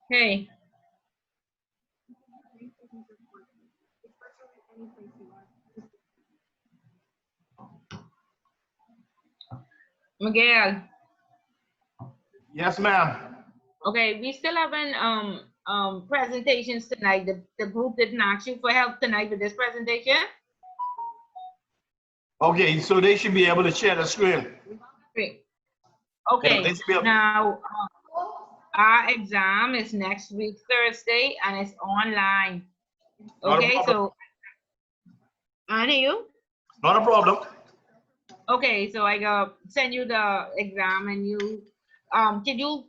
Hey, Miguel. Yes, ma'am. Okay, we still having presentations tonight. The group didn't ask you for help tonight with this presentation. Okay, so they should be able to share the screen. Great. Yeah, they Okay, should be able. now our exam is next week Thursday and it's online. Not a Okay, problem. so on you. Not a problem. Okay, so I send you the exam and you can you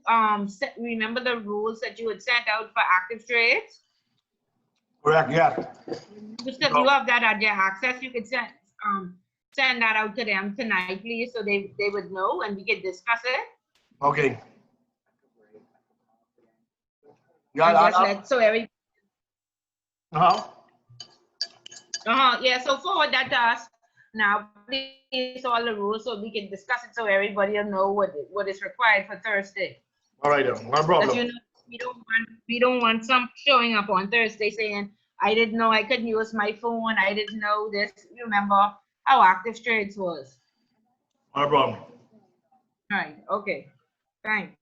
remember the rules that you had sent out for active trades? Correct. Yeah. If you have that at your access, you could send that out to them tonight, please, so they would know and we can discuss it. Okay. Yeah. And just let so every Uh-huh. yeah, so forward that to us now, please, all the rules so we can discuss it so everybody will know what is required for Thursday. All right, then. Not a Because you problem. know we don't want some showing up on Thursday saying I didn't know I could use my phone, I didn't know this. Remember how active trades was. Not a problem. All right, okay. Thanks.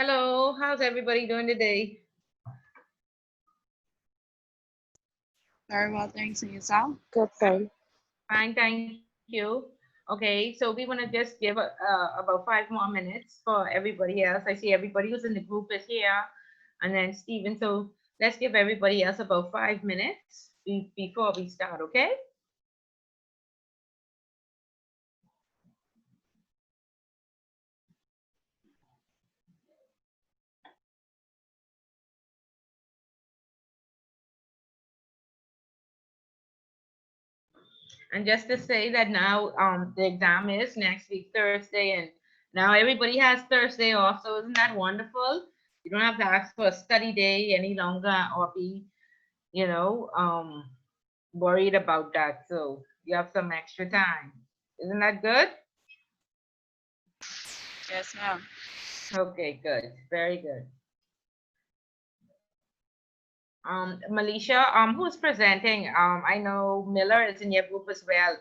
Hello, how's everybody doing today? Very well, thanks. And yourself? Good thing. Fine, thank you. Okay, so we want to just give about 5 more minutes for everybody else. I see everybody who's in the group is here, and then Stephen. So let's give everybody else about 5 minutes before we start, okay? And just to say that now the exam is next week, Thursday, and now everybody has Thursday off. So isn't that wonderful? You don't have to ask for a study day any longer or be, you know, worried about that. So you have some extra time. Isn't that good? Yes, ma'am. Okay, good. Very good. Malisha, who's presenting? I know Miller is in your group as well.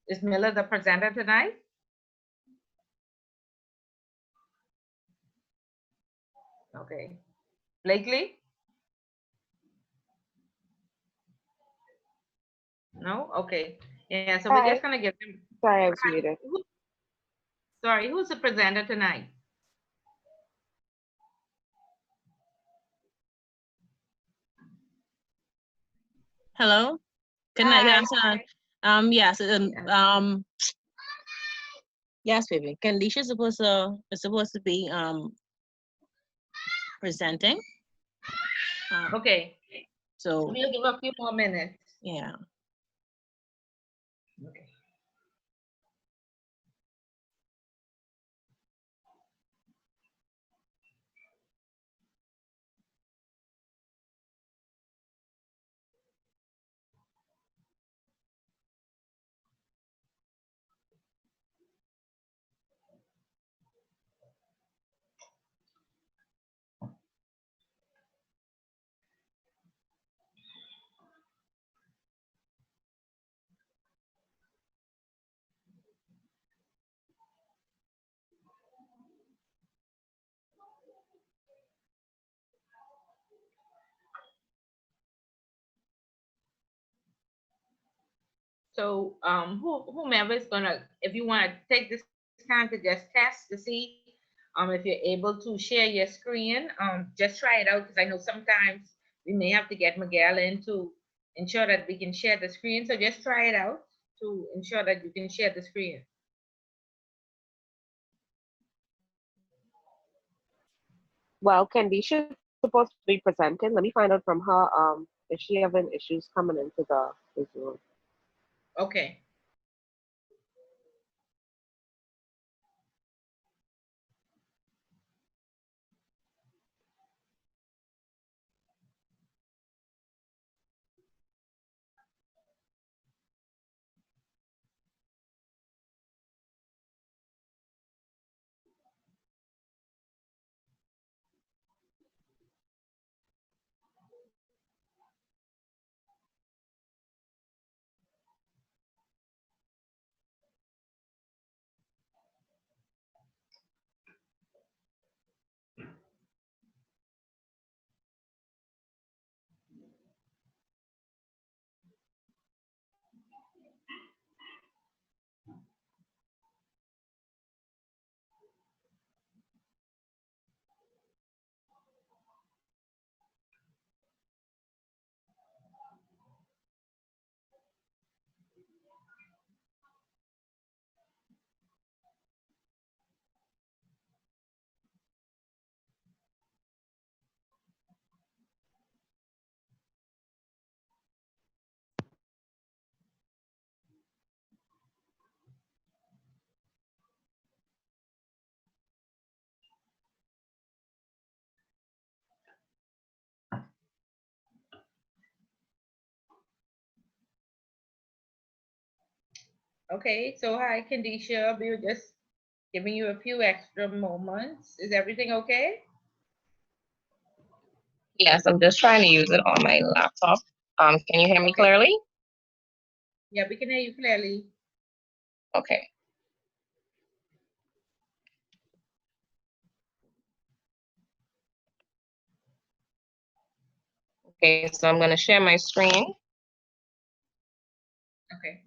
Is Miller the presenter tonight? Okay. Blakely? No? Okay. Yeah, so we're just Hi. gonna give them. Sorry, I was muted. Sorry, who's the presenter tonight? Hello. Good night. Good afternoon. Yes. Yes, baby. Kandisha is supposed to be presenting. Okay. So We'll give a few more minutes. yeah. Okay. So whomever is gonna, if you want to take this time to just test to see if you're able to share your screen, just try it out because I know sometimes we may have to get Miguel in to ensure that we can share the screen. So just try it out to ensure that you can share the screen. Well, Candisha's supposed to be presenting. Let me find out from her if she having issues coming into the Zoom. Okay. Okay, so hi Kandisha, we were just giving you a few extra moments. Is everything okay? Yes, I'm just trying to use it on my laptop. Can you hear me clearly? Yeah, we can hear you clearly. Okay. Okay, so I'm gonna share my screen. Okay.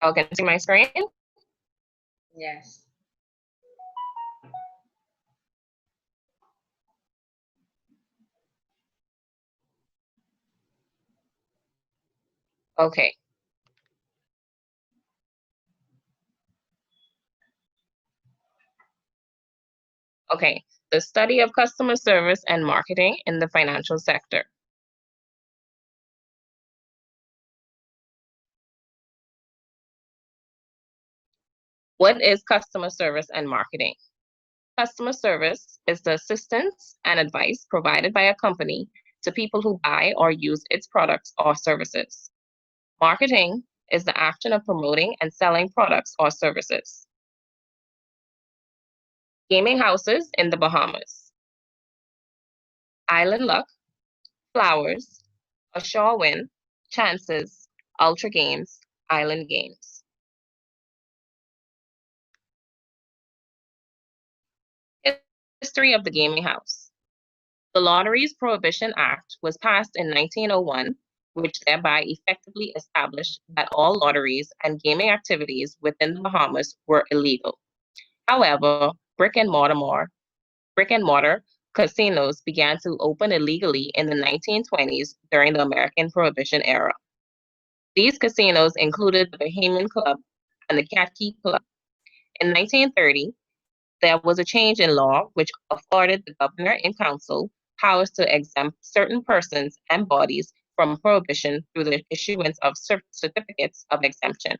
Oh, can you see my screen? Yes. Okay. Okay, the study of customer service and marketing in the financial sector. What is customer service and marketing? Customer service is the assistance and advice provided by a company to people who buy or use its products or services. Marketing is the action of promoting and selling products or services. Gaming houses in the Bahamas. Island Luck, Flowers, Ashore Win, Chances, Ultra Games, Island Games. History of the gaming house. The Lotteries Prohibition Act was passed in 1901, which thereby effectively established that all lotteries and gaming activities within the Bahamas were illegal. However, brick and mortar casinos began to open illegally in the 1920s during the American Prohibition era. These casinos included the Bahamian Club and the Cat Key Club. In 1930, there was a change in law which afforded the governor and council powers to exempt certain persons and bodies from prohibition through the issuance of certificates of exemption.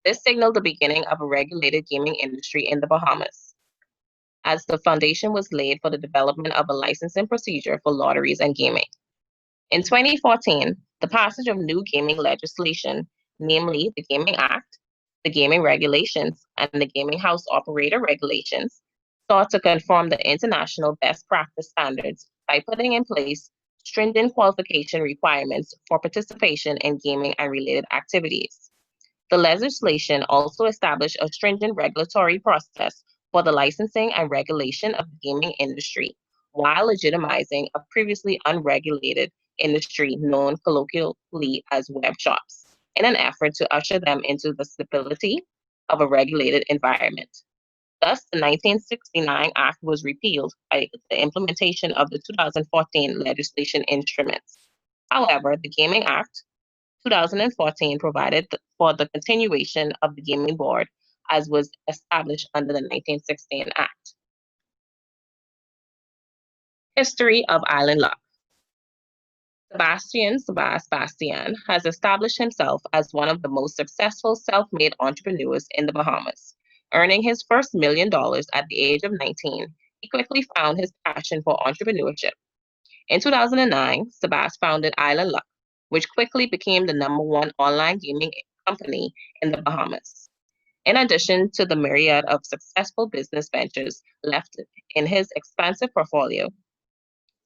This signaled the beginning of a regulated gaming industry in the Bahamas, as the foundation was laid for the development of a licensing procedure for lotteries and gaming. In 2014, the passage of new gaming legislation, namely the Gaming Act, the Gaming Regulations, and the Gaming House Operator Regulations, sought to conform the international best practice standards by putting in place stringent qualification requirements for participation in gaming and related activities. The legislation also established a stringent regulatory process for the licensing and regulation of the gaming industry, while legitimizing a previously unregulated industry known colloquially as web shops, in an effort to usher them into the stability of a regulated environment. Thus, the 1969 Act was repealed by the implementation of the 2014 legislation instruments. However, the Gaming Act 2014 provided for the continuation of the Gaming Board as was established under the 1916 Act. History of Island Luck. Sebastian has established himself as one of the most successful self-made entrepreneurs in the Bahamas. Earning his first $1 million at the age of 19, he quickly found his passion for entrepreneurship. In 2009, Sebastian founded Island Luck, which quickly became the #1 online gaming company in the Bahamas. In addition to the myriad of successful business ventures left in his expansive portfolio,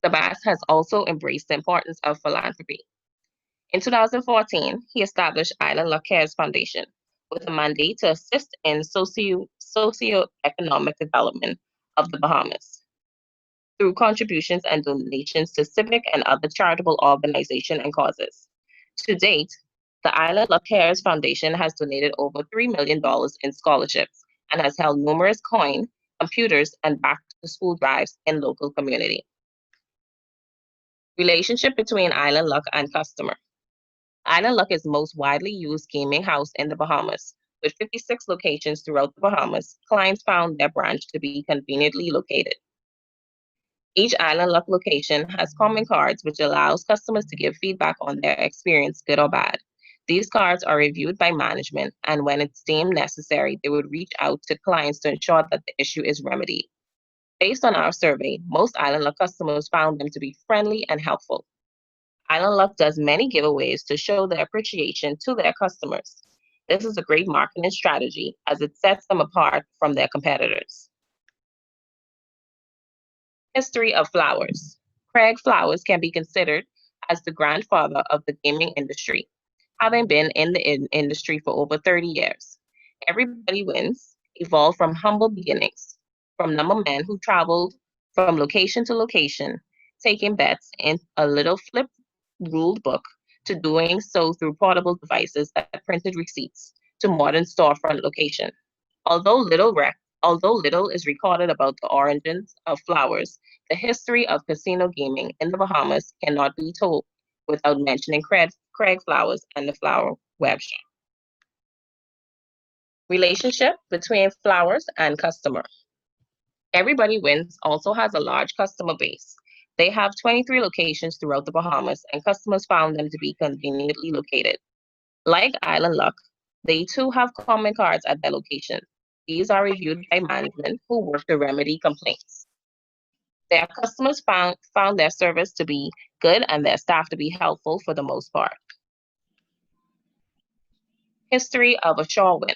Sebastian has also embraced the importance of philanthropy. In 2014, he established Island Luck Cares Foundation with a mandate to assist in socio-economic development of the Bahamas through contributions and donations to civic and other charitable organizations and causes. To date, the Island Luck Cares Foundation has donated over $3 million in scholarships and has held numerous coin, computers, and back-to-school drives in local community. Relationship between Island Luck and customer. Island Luck is the most widely used gaming house in the Bahamas. With 56 locations throughout the Bahamas, clients found their branch to be conveniently located. Each Island Luck location has comment cards which allows customers to give feedback on their experience, good or bad. These cards are reviewed by management, and when it's deemed necessary, they would reach out to clients to ensure that the issue is remedied. Based on our survey, most Island Luck customers found them to be friendly and helpful. Island Luck does many giveaways to show their appreciation to their customers. This is a great marketing strategy as it sets them apart from their competitors. History of Flowers. Craig Flowers can be considered as the grandfather of the gaming industry, having been in the industry for over 30 years. Everybody Wins evolved from humble beginnings, from number men who traveled from location to location, taking bets in a little flip ruled book, to doing so through portable devices that printed receipts, to modern storefront location. Although little is recorded about the origins of Flowers, the history of casino gaming in the Bahamas cannot be told without mentioning Craig Flowers and the Flower Web Shop. Relationship between Flowers and customer. Everybody Wins also has a large customer base. They have 23 locations throughout the Bahamas, and customers found them to be conveniently located. Like Island Luck, they too have common cards at their location. These are reviewed by management who work to remedy complaints. Their customers found their service to be good and their staff to be helpful for the most part. History of a Shore Win.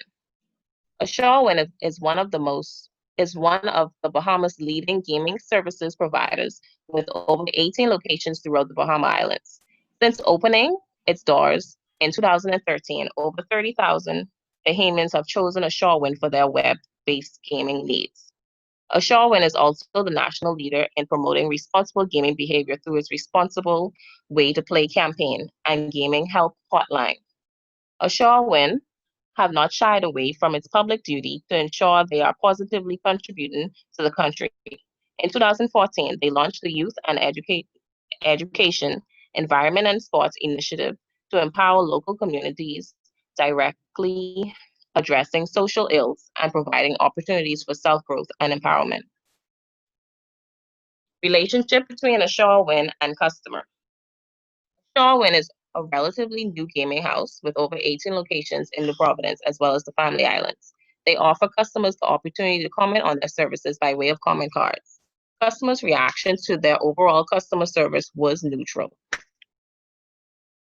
A Shore Win is one of the Bahamas' leading gaming services providers with over 18 locations throughout the Bahama Islands. Since opening its doors in 2013, over 30,000 Bahamians have chosen a Shore Win for their web-based gaming needs. A Shore Win is also the national leader in promoting responsible gaming behavior through its Responsible Way to Play campaign and Gaming Help Hotline. A Shore Win have not shied away from its public duty to ensure they are positively contributing to the country. In 2014, they launched the Youth and Education, Environment and Sports Initiative to empower local communities, directly addressing social ills and providing opportunities for self-growth and empowerment. Relationship between a Shore Win and customer. Shore Win is a relatively new gaming house with over 18 locations in New Providence as well as the Family Islands. They offer customers the opportunity to comment on their services by way of comment cards. Customers' reaction to their overall customer service was neutral.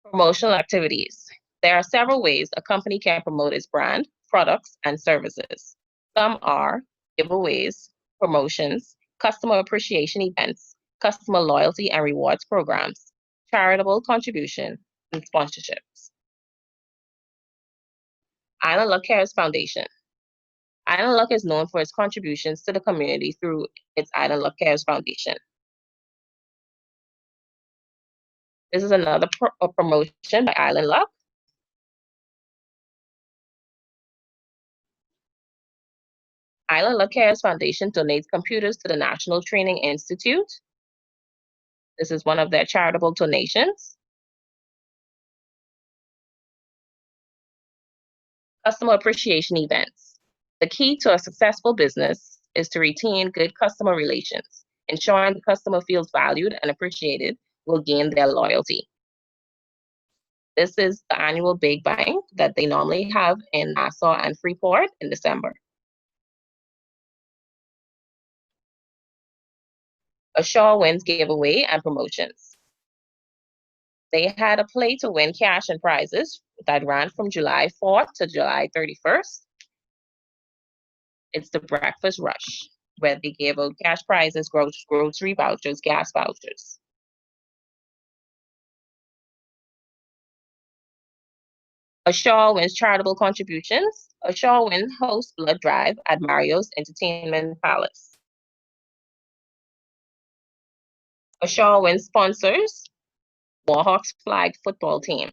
Promotional activities. There are several ways a company can promote its brand, products, and services. Some are giveaways, promotions, customer appreciation events, customer loyalty and rewards programs, charitable contribution, and sponsorships. Island Luck Cares Foundation. Island Luck is known for its contributions to the community through its Island Luck Cares Foundation. This is another promotion by Island Luck. Island Luck Cares Foundation donates computers to the National Training Institute. This is one of their charitable donations. Customer appreciation events. The key to a successful business is to retain good customer relations. Ensuring the customer feels valued and appreciated will gain their loyalty. This is the annual Big Bang that they normally have in Nassau and Freeport in December. A Shore Wins giveaway and promotions. They had a play to win cash and prizes that ran from July 4th to July 31st. It's the Breakfast Rush, where they gave out cash prizes, grocery vouchers, gas vouchers. A Shore Wins charitable contributions. A Shore Wins hosts blood drive at Mario's Entertainment Palace. A Shore Wins sponsors Warhawks flag football team.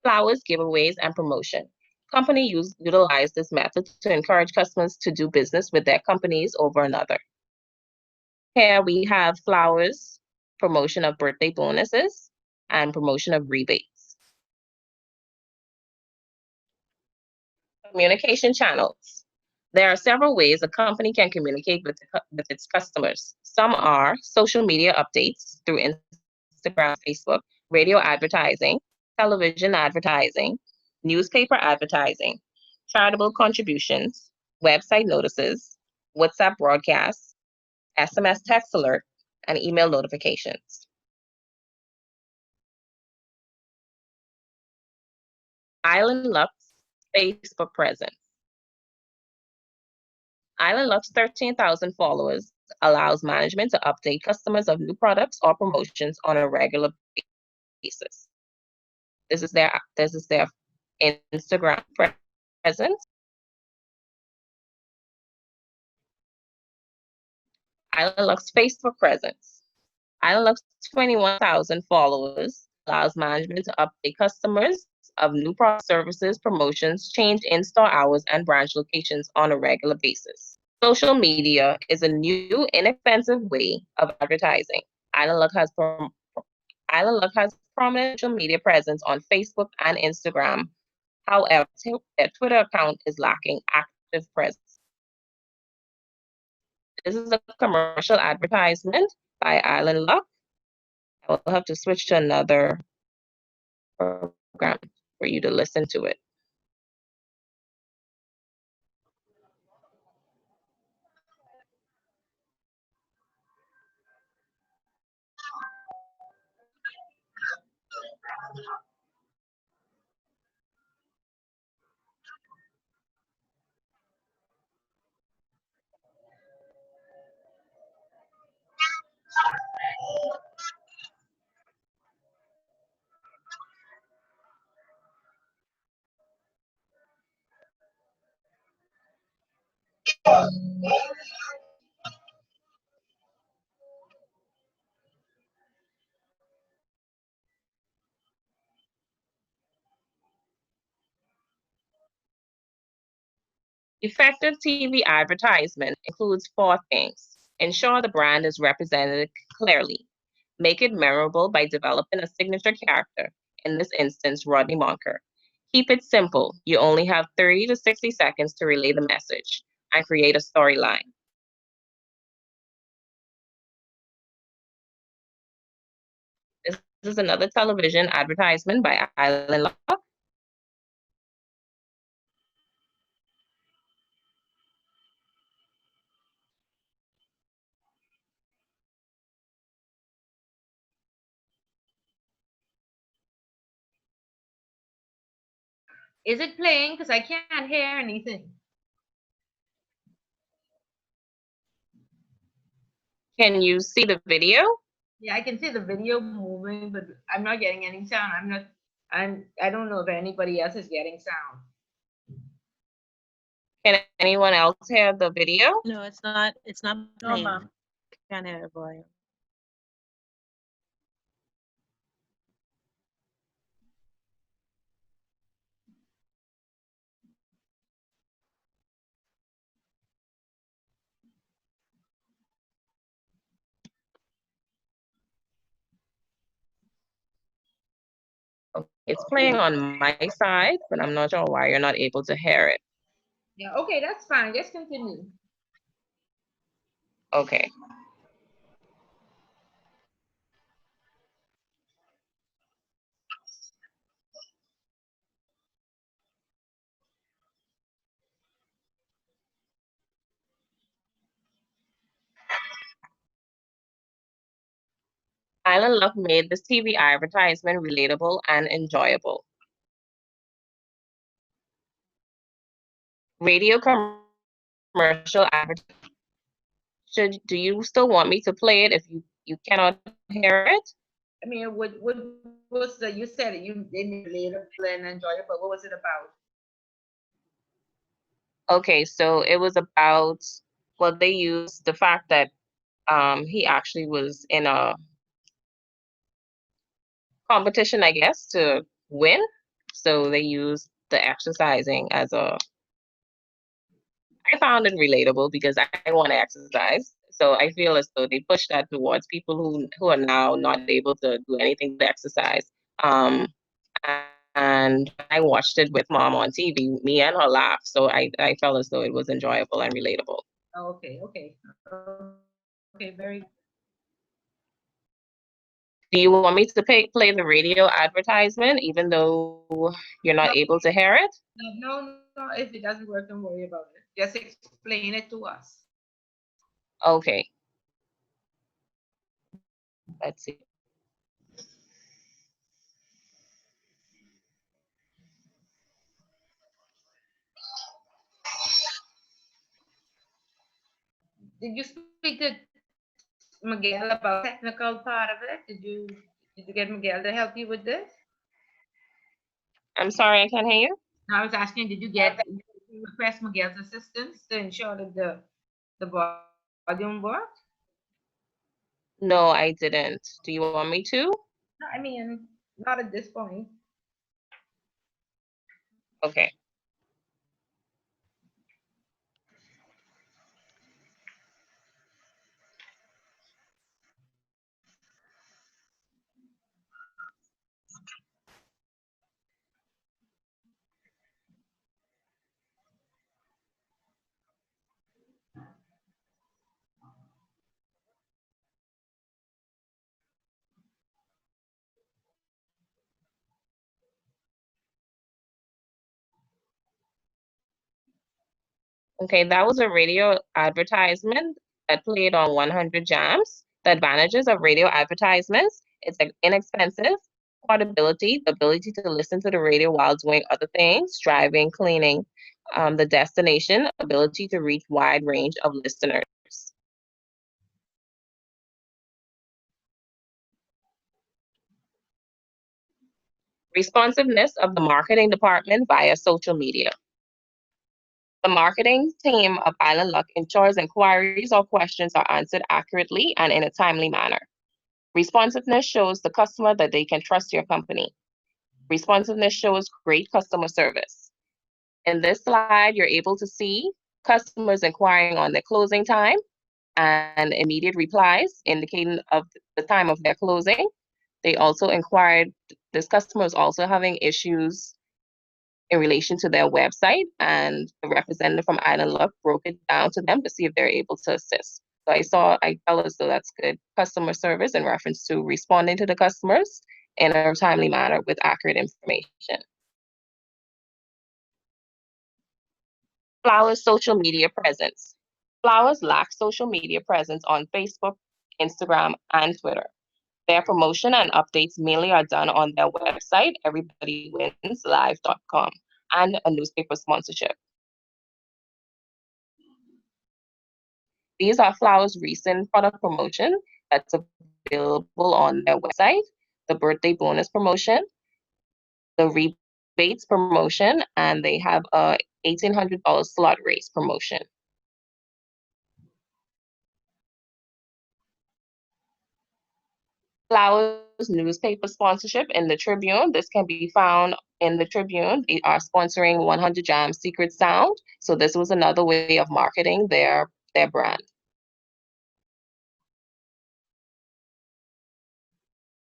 Flowers, giveaways, and promotion. Company utilize this method to encourage customers to do business with their companies over another. Here we have Flowers, promotion of birthday bonuses, and promotion of rebates. Communication channels. There are several ways a company can communicate with its customers. Some are social media updates through Instagram, Facebook, radio advertising, television advertising, newspaper advertising, charitable contributions, website notices, WhatsApp broadcasts, SMS text alert, and email notifications. Island Luck's Facebook presence. Island Luck's 13,000 followers allows management to update customers of new products or promotions on a regular basis. This is their Instagram presence. Island Luck's Facebook presence. Island Luck's 21,000 followers allows management to update customers of new product services, promotions, change in-store hours, and branch locations on a regular basis. Social media is a new, inexpensive way of advertising. Island Luck has prominent social media presence on Facebook and Instagram. However, their Twitter account is lacking active presence. This is a commercial advertisement by Island Luck. I will have to switch to another program for you to listen to it. Effective TV advertisement includes 4 things. Ensure the brand is represented clearly. Make it memorable by developing a signature character, in this instance, Rodney Monker. Keep it simple. You only have 30 to 60 seconds to relay the message and create a storyline. This is another television advertisement by Island Luck. Is it playing? Because I can't hear anything. Can you see the video? Yeah, I can see the video moving, but I'm not getting any sound. I don't know if anybody else is getting sound. Can anyone else hear the video? No, it's not No, playing. ma'am. Can't hear it, boy. It's playing on my side, but I'm not sure why you're not able to hear it. Yeah, okay, that's fine. Just continue. Okay. Island Luck made this TV advertisement relatable and enjoyable. Radio commercial advertising. Do you still want me to play it if you cannot hear it? I mean, what was the, you said it, you didn't relatable and enjoyable. What was it about? Okay, so it was about, well, they used the fact that he actually was in a competition, I guess, to win. So they used the exercising as a, I found it relatable because I want to exercise. So I feel as though they push that towards people who are now not able to do anything to exercise. And I watched it with mom on TV. Me and her laughed, so I felt as though it was enjoyable and relatable. Okay, okay, okay, very. Do you want me to play the radio advertisement, even though you're not able to hear it? No, if it doesn't work, don't worry about it. Just explain it to us. Okay. Let's see. Did you speak to Miguel about technical part of it? Did you get Miguel to help you with this? I'm sorry, I can't hear you. No, I was asking, did you request Miguel's assistance to ensure that the volume worked? No, I didn't. Do you want me to? No, I mean, not at this point. Okay. Okay, that was a radio advertisement that played on 100 Jams. The advantages of radio advertisements, it's like inexpensive, portability, the ability to listen to the radio while doing other things, driving, cleaning, the destination, ability to reach wide range of listeners. Responsiveness of the marketing department via social media. The marketing team of Island Luck ensures inquiries or questions are answered accurately and in a timely manner. Responsiveness shows the customer that they can trust your company. Responsiveness shows great customer service. In this slide, you're able to see customers inquiring on their closing time and immediate replies indicating of the time of their closing. They also inquired, this customer is also having issues in relation to their website, and the representative from Island Luck broke it down to them to see if they're able to assist. So I felt as though that's good customer service in reference to responding to the customers in a timely manner with accurate information. Flowers' social media presence. Flowers lack social media presence on Facebook, Instagram, and Twitter. Their promotion and updates mainly are done on their website, everybodywinslive.com, and a newspaper sponsorship. These are Flowers' recent product promotion that's available on their website, the birthday bonus promotion, the rebates promotion, and they have a $1,800 slot race promotion. Flowers newspaper sponsorship in the Tribune. This can be found in the Tribune. They are sponsoring 100 Jam Secret Sound. So this was another way of marketing their brand.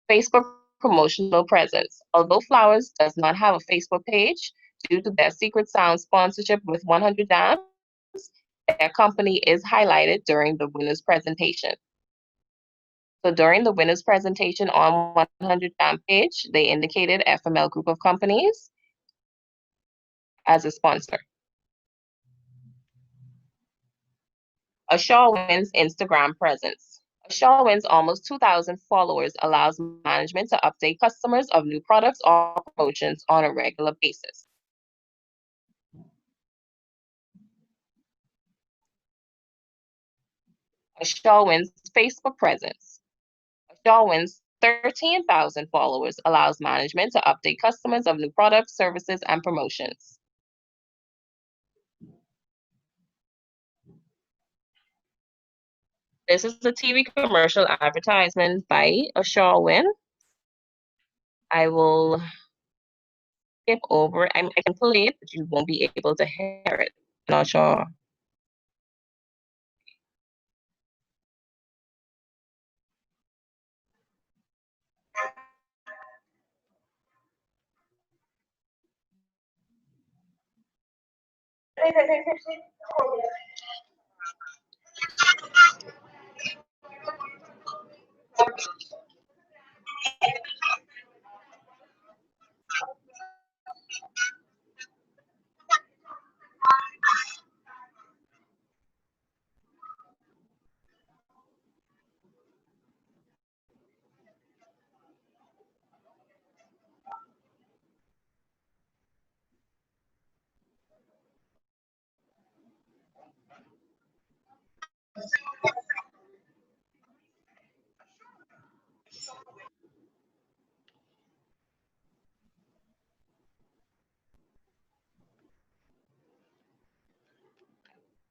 Facebook promotional presence. Although Flowers does not have a Facebook page, due to their Secret Sound sponsorship with 100 Jams, their company is highlighted during the winner's presentation. So during the winner's presentation on 100 Jam page, they indicated FML Group of Companies as a sponsor. Shaw Wins Instagram presence. Shaw Wins almost 2,000 followers allows management to update customers of new products or promotions on a regular basis. Shaw Wins Facebook presence. Shaw Wins 13,000 followers allows management to update customers of new products, services, and promotions. This is the TV commercial advertisement by Shaw Win. I will skip over. I can play it, but you won't be able to hear it. I'm not sure.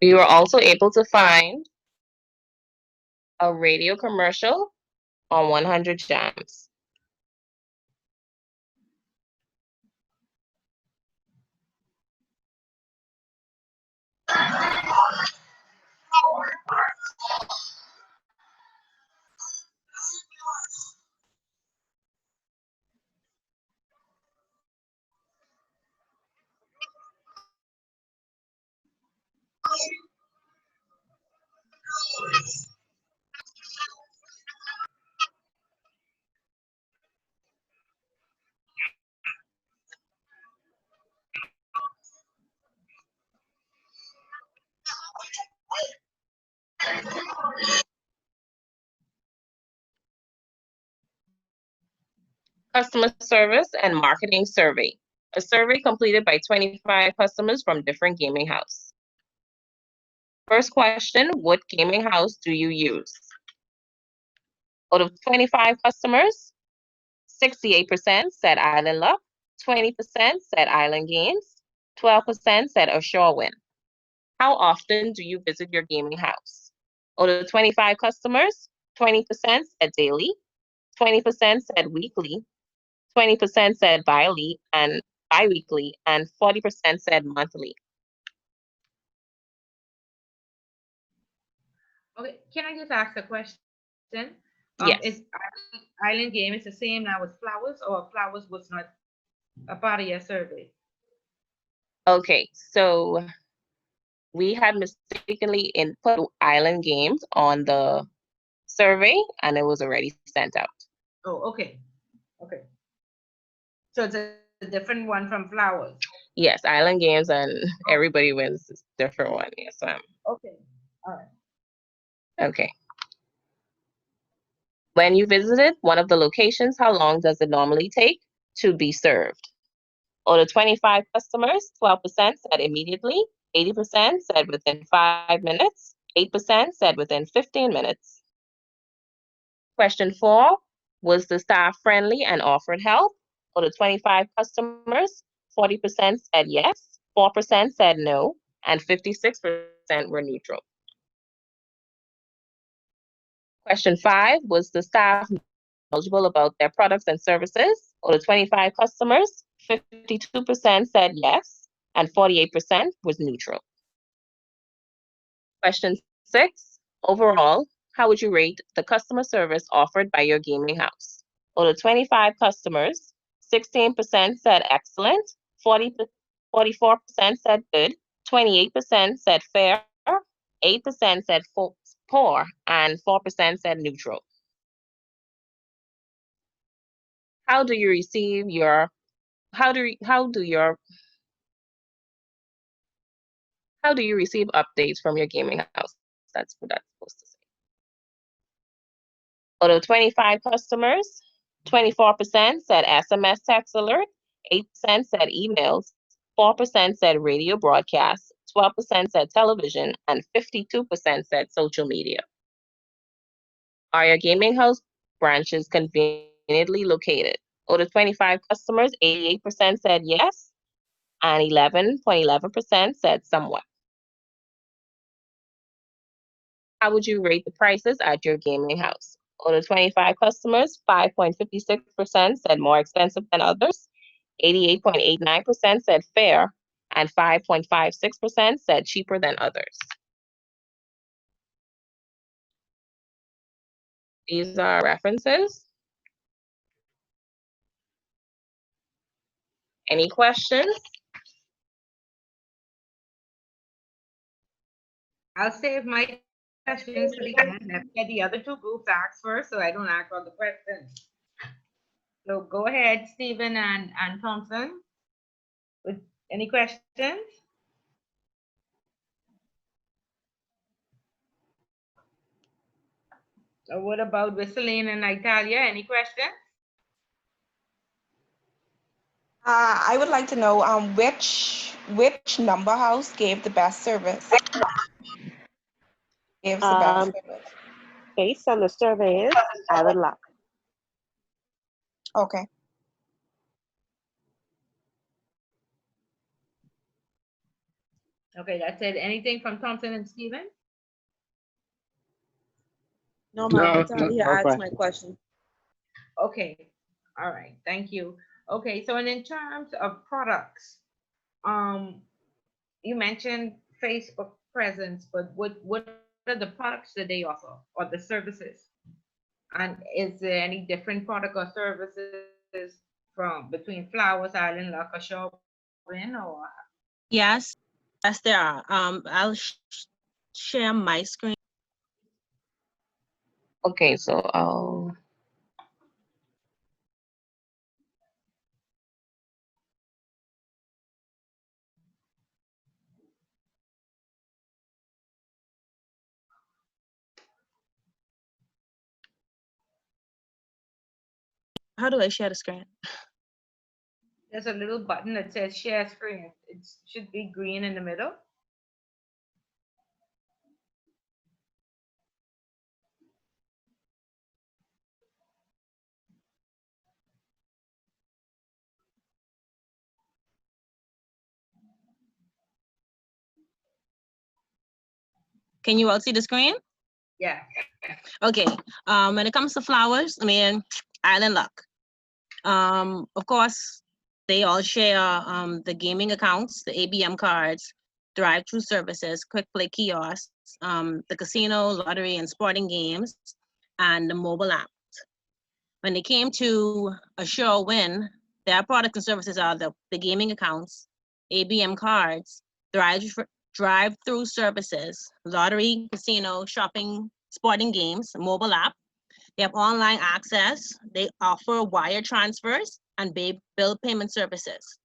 We were also able to find a radio commercial on 100 Jams. Customer service and marketing survey. A survey completed by 25 customers from different gaming house. First question, what gaming house do you use? Out of 25 customers, 68% said Island Luck, 20% said Island Games, 12% said Ashore Win. How often do you visit your gaming house? Out of 25 customers, 20% said daily, 20% said weekly, 20% said bi-weekly, and 40% said monthly. Okay, can I just ask a question? Yes. Is Island Game is the same now as Flowers, or Flowers was not a part of your survey? Okay, so we had mistakenly input Island Games on the survey, and it was already sent out. Oh, okay, okay. So it's a different one from Flowers. Yes, Island Games and Everybody Wins is a different one. Yes, ma'am. Okay, all right. Okay. When you visited one of the locations, how long does it normally take to be served? Out of 25 customers, 12% said immediately, 80% said within 5 minutes, 8% said within 15 minutes. Question 4, was the staff friendly and offered help? Out of 25 customers, 40% said yes, 4% said no, and 56% were neutral. Question 5, was the staff knowledgeable about their products and services? Out of 25 customers, 52% said yes, and 48% was neutral. Question 6, overall, how would you rate the customer service offered by your gaming house? Out of 25 customers, 16% said excellent, 44% said good, 28% said fair, 8% said poor, and 4% said neutral. How do you receive updates from your gaming house? That's what that's supposed to say. Out of 25 customers, 24% said SMS text alert, 8% said emails, 4% said radio broadcasts, 12% said television, and 52% said social media. Are your gaming house branches conveniently located? Out of 25 customers, 88% said yes, and 11.11% said somewhat. How would you rate the prices at your gaming house? Out of 25 customers, 5.56% said more expensive than others, 88.89% said fair, and 5.56% said cheaper than others. These are references. Any questions? I'll save my questions to the end. Let's get the other two groups asked first, so I don't ask all the questions. So go ahead, Stephen and Thompson, with any questions? Or what about Whistling and Italia? Any questions? I would like to know which number house gave the best service? Gives the best service. Based on the surveys, Island Lock. Okay. Okay, that's it. Anything from Thompson and Stephen? No, No, ma'am. no, Italia no asked my question. Okay, all right, thank you. Okay, so and in terms of products, you mentioned Facebook presence, but what are the products that they offer or the services? And is there any different product or services from between Flowers Island, Lock or Shawin, or Yes, yes, there are. I'll share my screen. Okay, so How do I share the screen? there's a little button that says share screen. It should be green in the middle. Can you all see the screen? Yeah. Okay. When it comes to Flowers, I mean, Island Luck. Of course, they all share the gaming accounts, the ABM cards, drive-through services, quick play kiosks, the casino, lottery, and sporting games, and the mobile app. When they came to Assure Win, their products and services are the gaming accounts, ABM cards, drive-through services, lottery, casino, shopping, sporting games, mobile app. They have online access. They offer wire transfers and bill payment services.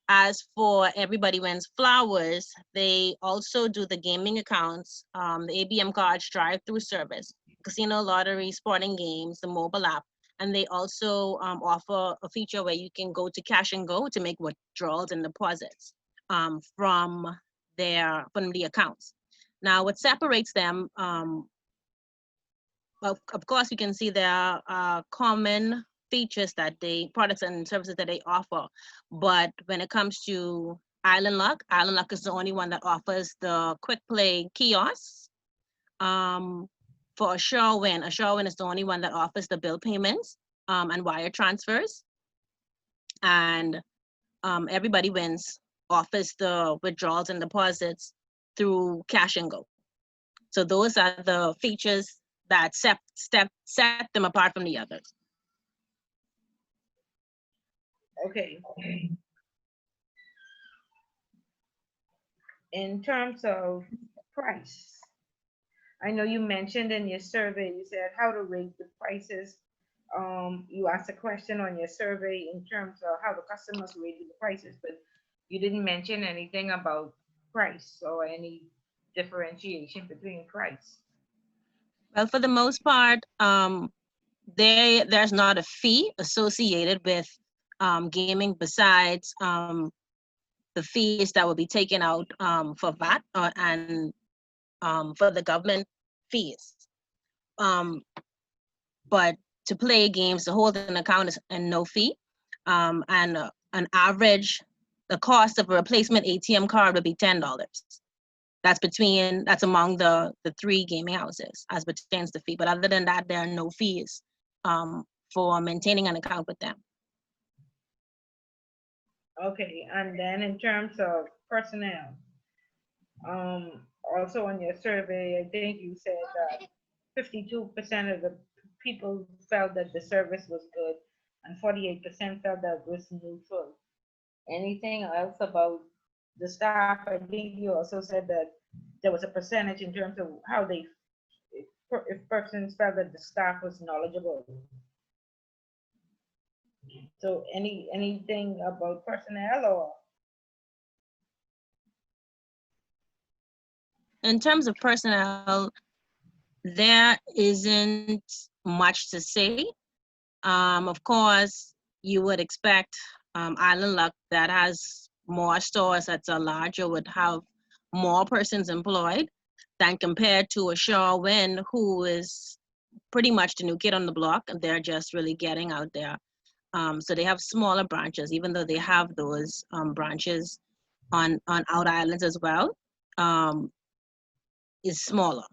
As for Everybody Wins Flowers, they also do the gaming accounts, the ABM cards, drive-through service, casino, lottery, sporting games, the mobile app, and they also offer a feature where you can go to Cash and Go to make withdrawals and deposits from the accounts. Now, what separates them, of course, we can see there are common features that products and services that they offer. But when it comes to Island Luck is the only one that offers the quick play kiosks. For Assure Win is the only one that offers the bill payments and wire transfers. And Everybody Wins offers the withdrawals and deposits through Cash and Go. So those are the features that set them apart from the others. Okay. In terms of price, I know you mentioned in your survey, you said how to rate the prices. You asked a question on your survey in terms of how the customers rated the prices, but you didn't mention anything about price or any differentiation between price. Well, for the most part, there's not a fee associated with gaming besides the fees that will be taken out for VAT and for the government fees. But to play games, to hold an account is and no fee. And an average, the cost of a replacement ATM card would be $10. That's among the three gaming houses as pertains to fee. But other than that, there are no fees for maintaining an account with them. Okay, and then in terms of personnel, also on your survey, I think you said that 52% of the people felt that the service was good and 48% felt that it was neutral. Anything else about the staff? I think you also said that there was a percentage in terms of how they, if persons felt that the staff was knowledgeable. So anything about personnel or? In terms of personnel, there isn't much to say. Of course, you would expect Island Luck that has more stores that are larger would have more persons employed than compared to a Shaw Wynn, who is pretty much the new kid on the block. They're just really getting out there. So they have smaller branches, even though they have those branches on out islands as well. Is smaller.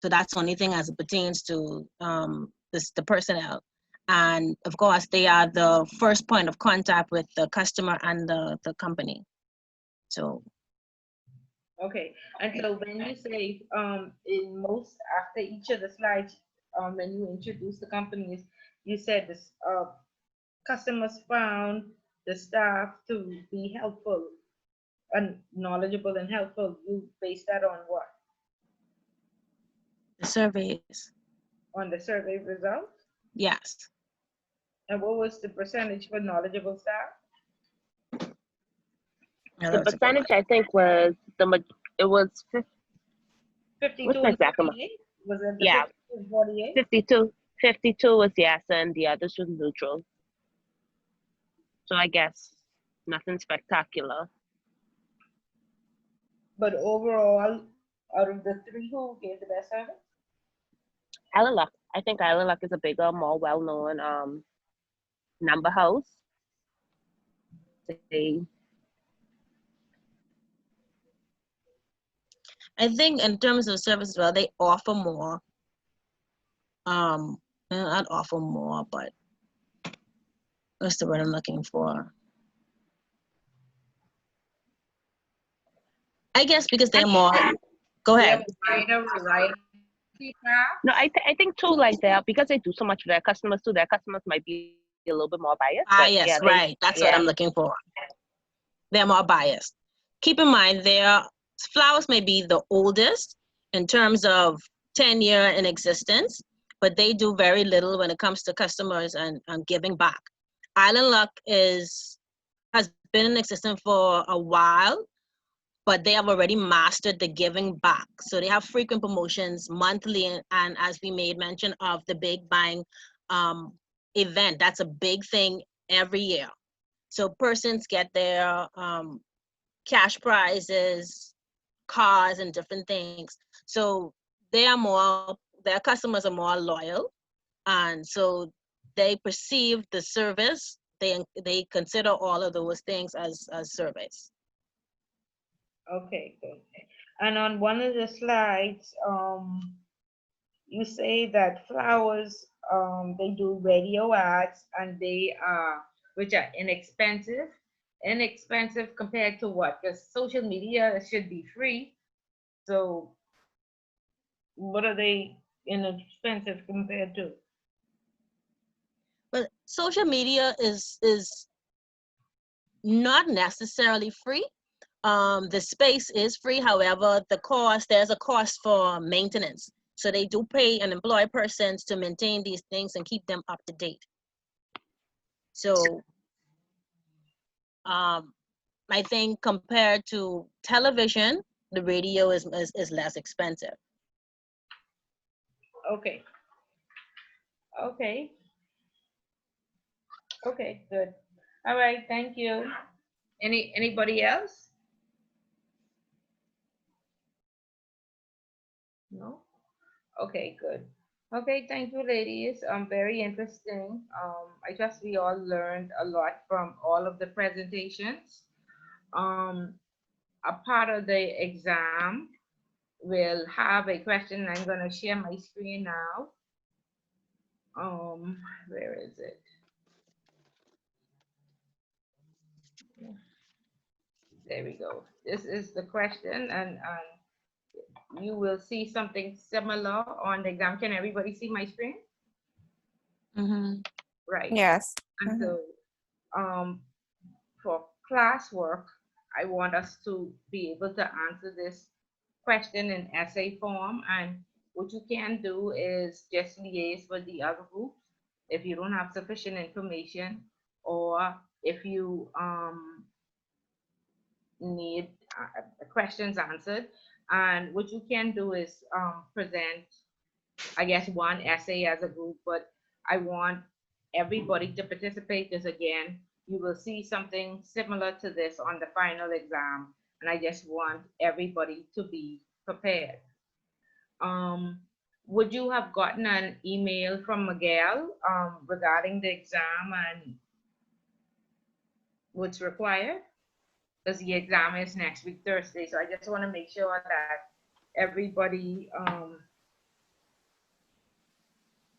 So that's the only thing as it pertains to the personnel. And of course, they are the first point of contact with the customer and the company. So. Okay, and so when you say in most after each of the slides, when you introduce the companies, you said this customers found the staff to be helpful and knowledgeable and helpful. You base that on what? The surveys. On the survey results? Yes. And what was the percentage for knowledgeable staff? The percentage I think was it was 52 what's the and exact amount? 48? Was it the Yeah. 52 and 48? 52 was yes, and the others was neutral. So I guess nothing spectacular. But overall, out of the three, who gave the best service? Island Luck. I think Island Luck is a bigger, more well-known number house. I think in terms of service as well, they offer more. Not offer more, but what's the word I'm looking for? I guess because they're more. Go ahead. No, I think too, like that, because they do so much for their customers too. Their customers might be a little bit more biased. Yes, yeah, right. That's what I'm looking for. They're more biased. Keep in mind, their flowers may be the oldest in terms of tenure in existence, but they do very little when it comes to customers and giving back. Island Luck has been in existence for a while, but they have already mastered the giving back. So they have frequent promotions monthly, and as we made mention of the big buying event, that's a big thing every year. So persons get their cash prizes, cars, and different things. So their customers are more loyal, and so they perceive the service. They consider all of those things as service. Okay, good. And on one of the slides, you say that flowers, they do radio ads and they are, which are inexpensive. Inexpensive compared to what? Because social media should be free. So what are they inexpensive compared to? But social media is not necessarily free. The space is free. However, there's a cost for maintenance. So they do pay and employ persons to maintain these things and keep them up to date. So I think compared to television, the radio is less expensive. Okay. Okay. Okay, good. All right, thank you. Anybody else? No? Okay, good. Okay, thank you, ladies. Very interesting. I trust we all learned a lot from all of the presentations. A part of the exam will have a question. I'm going to share my screen now. Where is it? There we go. This is the question, and you will see something similar on the exam. Can everybody see my screen? Mm-hmm. Right. Yes. And so for classwork, I want us to be able to answer this question in essay form, and what you can do is just liaise with the other groups if you don't have sufficient information, or if you need questions answered. And what you can do is present, I guess, one essay as a group, but I want everybody to participate, because again, you will see something similar to this on the final exam, and I just want everybody to be prepared. Um, would you have gotten an email from Miguel regarding the exam and what's required? Because the exam is next week, Thursday, so I just want to make sure that everybody,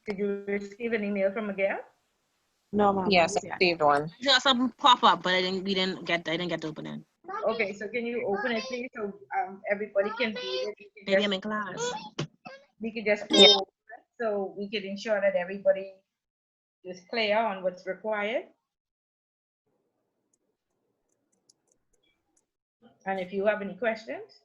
did you receive an email from Miguel? No, ma'am. Yes, not I yet. received one. I saw something pop up, but I didn't get to open it. Okay, so can you open it, please, so everybody can read it? Maybe I'm in class. We could just go Yeah. over it, so we could ensure that everybody is clear on what's required. And if you have any questions.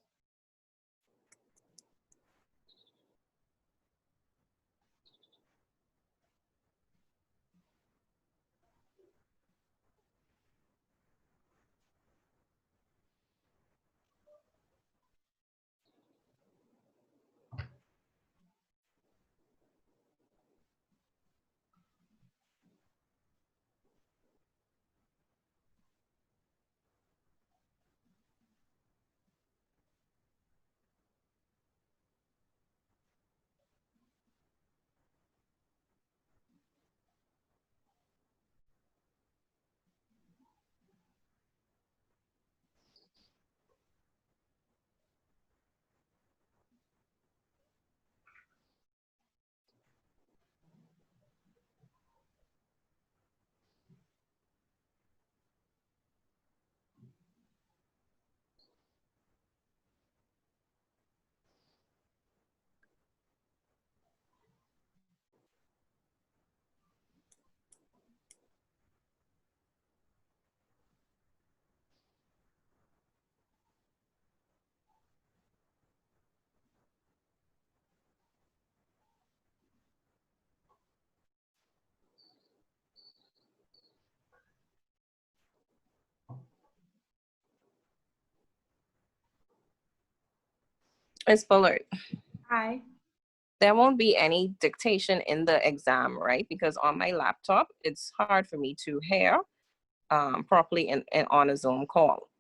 Ms. Bullard, Hi. there won't be any dictation in the exam, right? Because on my laptop, it's hard for me to hear properly on a Zoom call.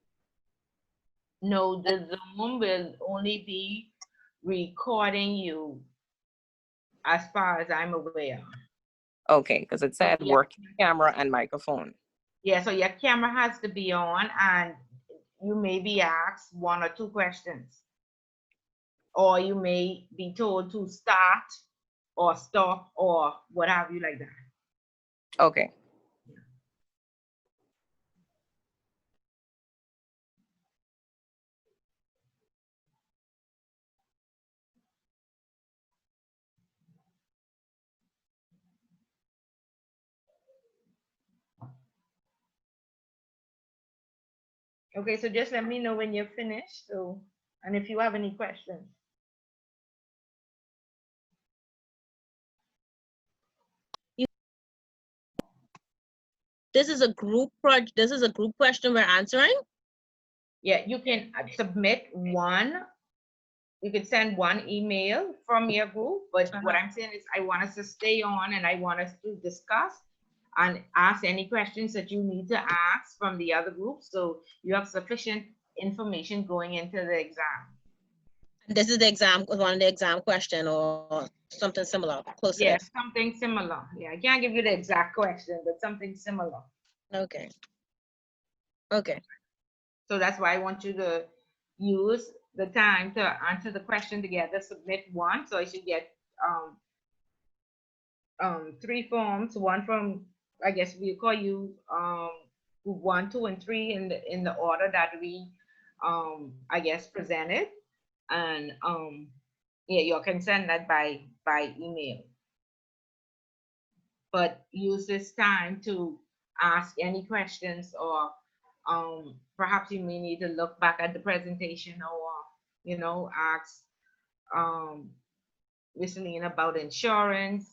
No, the Zoom will only be recording you as far as I'm aware. Okay, because it said Yeah. working camera and microphone. Yeah, so your camera has to be on, and you may be asked 1 or 2 questions. Or you may be told to start or stop or what have you like that. Okay. Okay, so just let me know when you're finished. So, and if you have any questions. This is a group this is a group question we're answering. Yeah, you can submit one. You can send one email from your group, but what I'm saying is I want us to stay on, and I want us to discuss and ask any questions that you need to ask from the other group, so you have sufficient information going into the exam. This is the exam, one of the exam question or something similar, close to Yes, this. something similar. Yeah, I can't give you the exact question, but something similar. Okay. Okay. So that's why I want you to use the time to answer the question together, submit one, so I should get 3 forms, one from, I guess we call you group 1, 2, and 3 in the order that we I guess presented, and yeah, you can send that by email. But use this time to ask any questions, or perhaps you may need to look back at the presentation, or ask Whistling about insurance,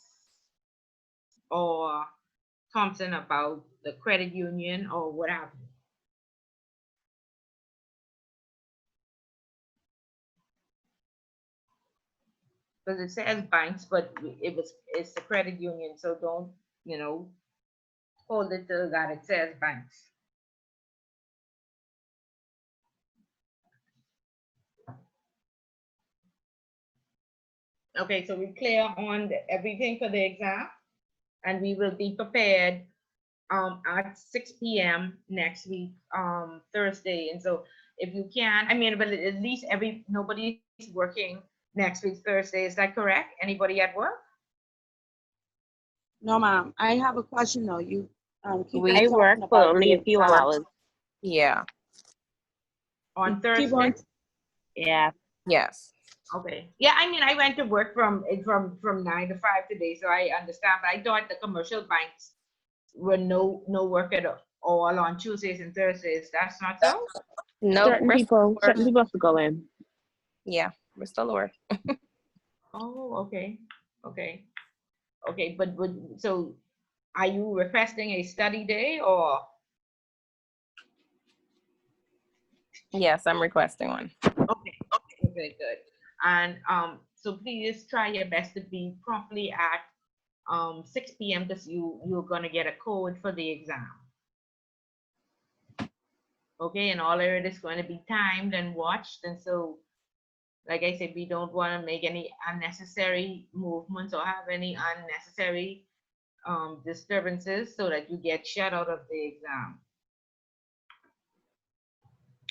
or Thompson about the credit union, or what have you. Because it says banks, but it's the credit union, so don't, hold it to that it says banks. Okay, so we're clear on everything for the exam, and we will be prepared at 6 p.m. next week, Thursday. And so if you can, but at least nobody's working next week, Thursday. Is that correct? Anybody at work? No, ma'am. I have a question though. You keep on I work talking for about only the a few exam. hours. Yeah, On Keep on. Thursday? Yeah. yes. Okay. Yeah, I went to work from 9 to 5 today, so I understand. But I thought the commercial banks were no work at all on Tuesdays and Thursdays. That's not so? No, Certain people have to go in. yeah, we're still work. Oh, okay. Okay. Okay, but so are you requesting a study day, or? Yes, I'm requesting one. Okay, okay, good. And so please try your best to be promptly at 6 p.m. because you're gonna get a code for the exam. Okay, and all of it is going to be timed and watched, and so like I said, we don't want to make any unnecessary movements or have any unnecessary disturbances so that you get shut out of the exam.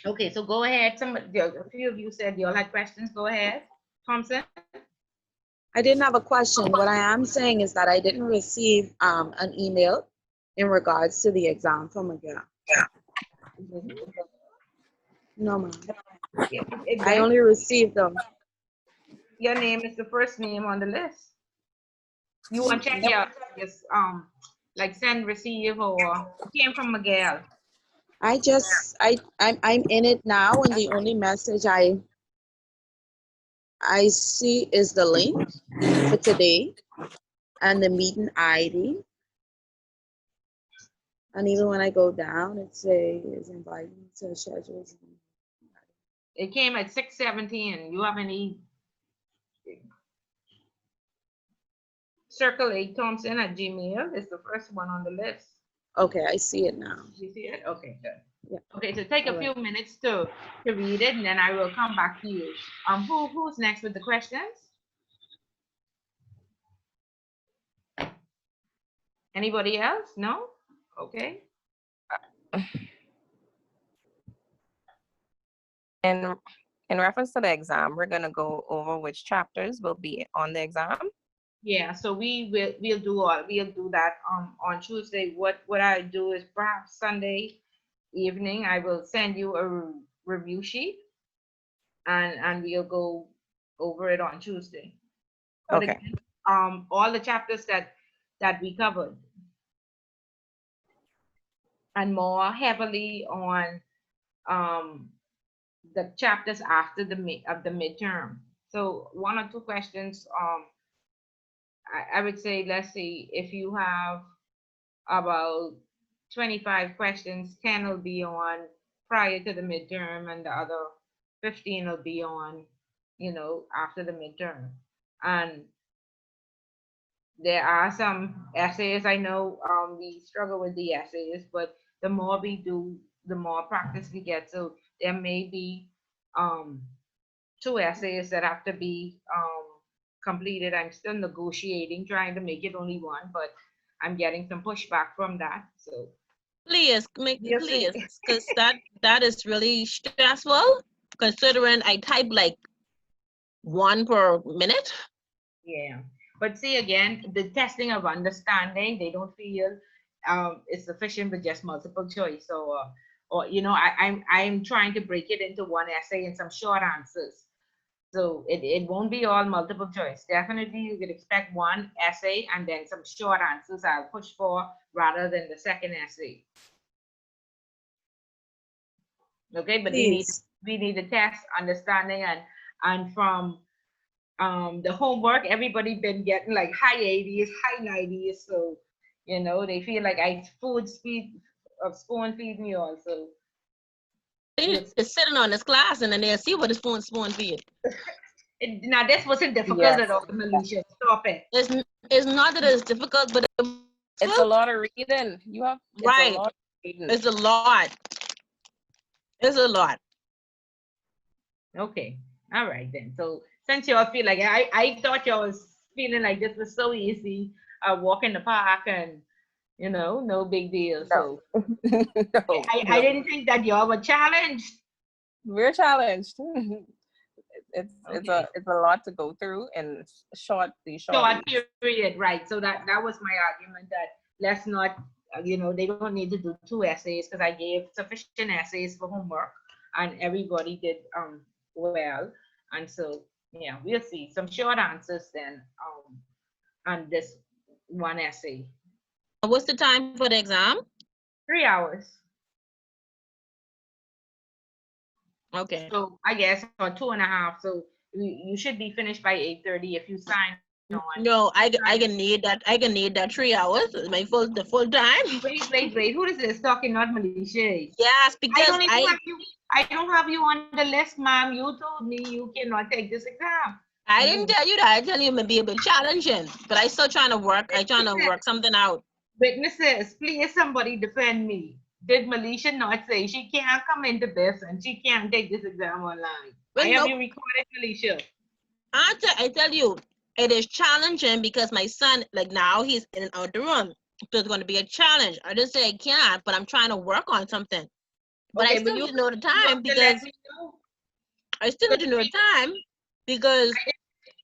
Okay, so go ahead. A few of you said you all had questions. Go ahead, Thompson. I didn't have a question. What I am saying is that I didn't receive an email in regards to the exam from Miguel. No, ma'am. I only received them. Your name is the first name on the list. You want to check your like send, receive, or it came from Miguel. I'm in it now, and the only message I see is the link for today and the meeting ID. And even when I go down, it says inviting to schedules. It came at 6:17. You have any? Circle A Thompson at Gmail is the first one on the list. Okay, I see it now. You see it? Okay, good. Yeah. Okay, so take a few minutes to read it, and then I will come back to you. Who's next with the questions? Anybody else? No? Okay. And in reference to the exam, we're gonna go over which chapters will be on the exam. Yeah, so we'll do that on Tuesday. What I do is perhaps Sunday evening I will send you a review sheet, and we'll go over it on Tuesday. But Okay. again, all the chapters that we covered, and more heavily on the chapters after the midterm. So 1 or 2 questions. I would say, let's see, if you have about 25 questions, 10 will be on prior to the midterm, and the other 15 will be on, after the midterm. And there are some essays. I know we struggle with the essays, but the more we do, the more practice we get. So there may be 2 essays that have to be completed. I'm still negotiating, trying to make it only 1, but I'm getting some pushback from that. So please, because that is really stressful, considering I type like 1 per minute. Yeah, but see, again, the testing of understanding, they don't feel it's sufficient with just multiple choice. So or I'm trying to break it into 1 essay and some short answers. So it won't be all multiple choice. Definitely you could expect 1 essay and then some short answers I'll push for rather than the second essay. Okay, but we need to test understanding, and from the homework, everybody been getting like high 80s, high 90s. So, they feel like I spoon feed me also. It's sitting on this class, and then they'll see what the spoon feed. Now this wasn't difficult Yes. at all, Malaysia. Stop it. It's not that it's difficult, but It's a lot of reading. You have it's Right. a lot of reading. it's a lot. It's a lot. Okay. All right then. So since y'all feel like I thought y'all was feeling like this was so easy, walk in the park and no big deal. So No, I didn't think that y'all were challenged. we're challenged. Okay. It's a lot to go through in short weeks. Period, right? So that was my argument, that let's not, they don't need to do 2 essays, because I gave sufficient essays for homework, and everybody did well, and so yeah, we'll see some short answers then on this one essay. What's the time for the exam? 3 hours. Okay. So I guess, or 2.5. So you should be finished by 8:30 if you sign on. No, I can need that. I can need that 3 hours. The full time. Wait. Who is this talking? Not Malaysia. Yes, I because don't even have you. I don't have you on the list, ma'am. You told me you cannot take this exam. I didn't tell you that. I tell you it may be a bit challenging, but I still trying to work. I trying to work something out. Witnesses, please somebody defend me. Did Malaysia not say she can't come into this and she can't take this exam online? Well, I have no. you recorded, Malaysia. I tell you, it is challenging because my son, like now he's in out the room. So it's going to be a challenge. I didn't say I can't, but I'm trying to work on something. But Okay, I still but need to know the you time have to let because me know. I still need to know the time because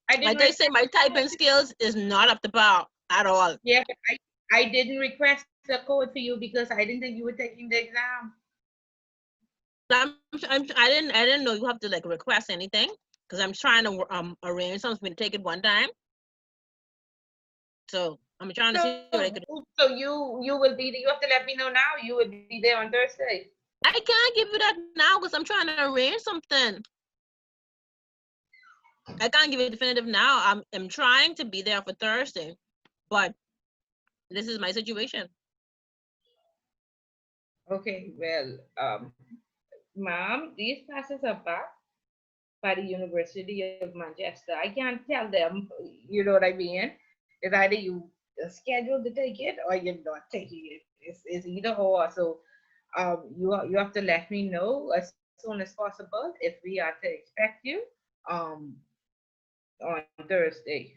I like didn't they say, my typing skills is not up to par at all. Yeah, but I didn't request a code for you because I didn't think you were taking the exam. I didn't know you have to like request anything because I'm trying to arrange something for me to take it one time. So I'm trying to see what I could. So you will be there. You have to let me know now. You will be there on Thursday. I can't give you that now because I'm trying to arrange something. I can't give you definitive now. I'm trying to be there for Thursday, but this is my situation. Okay, well, ma'am, these classes are back by the University of Manchester. I can't tell them, you know what I mean? It's either you scheduled to take it or you're not taking it. It's either or. So you have to let me know as soon as possible if we are to expect you um on Thursday.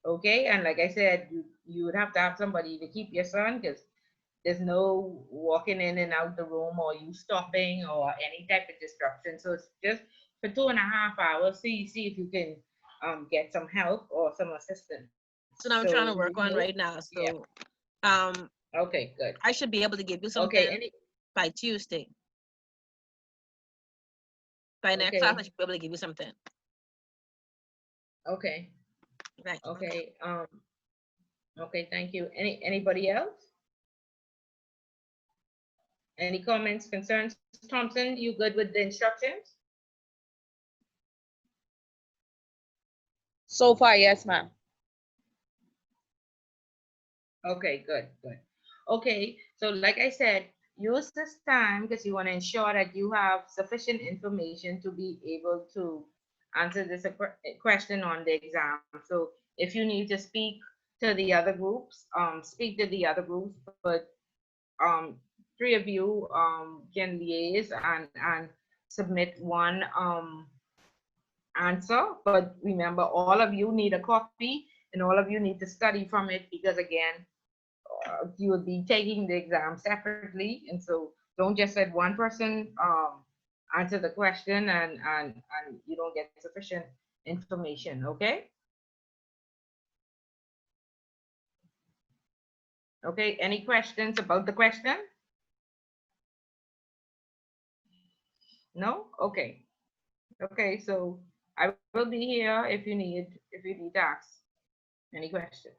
Okay, and like I said, you would have to have somebody to keep your son, because there's no walking in and out the room or you stopping or any type of disruption. So it's just for 2.5 hours. See if you can get some help or some assistance. So now I'm trying to work on right now. Yeah. So Okay, good. I should be able to give you something Okay, by Tuesday. By next class, I should be able to give you something. Okay. Right. Okay. Okay, thank you. Anybody else? Any comments, concerns? Thompson, you good with the instructions? So far, yes, ma'am. Okay, good. Okay, so like I said, use this time because you want to ensure that you have sufficient information to be able to answer this question on the exam. So if you need to speak to the other groups, speak to the other groups, but um, 3 of you can liaise and submit one answer. But remember, all of you need a copy and all of you need to study from it, because again, you will be taking the exam separately, and so don't just let one person answer the question and you don't get sufficient information. Okay. Okay, any questions about the question? No. Okay. So I will be here if you need to ask any questions.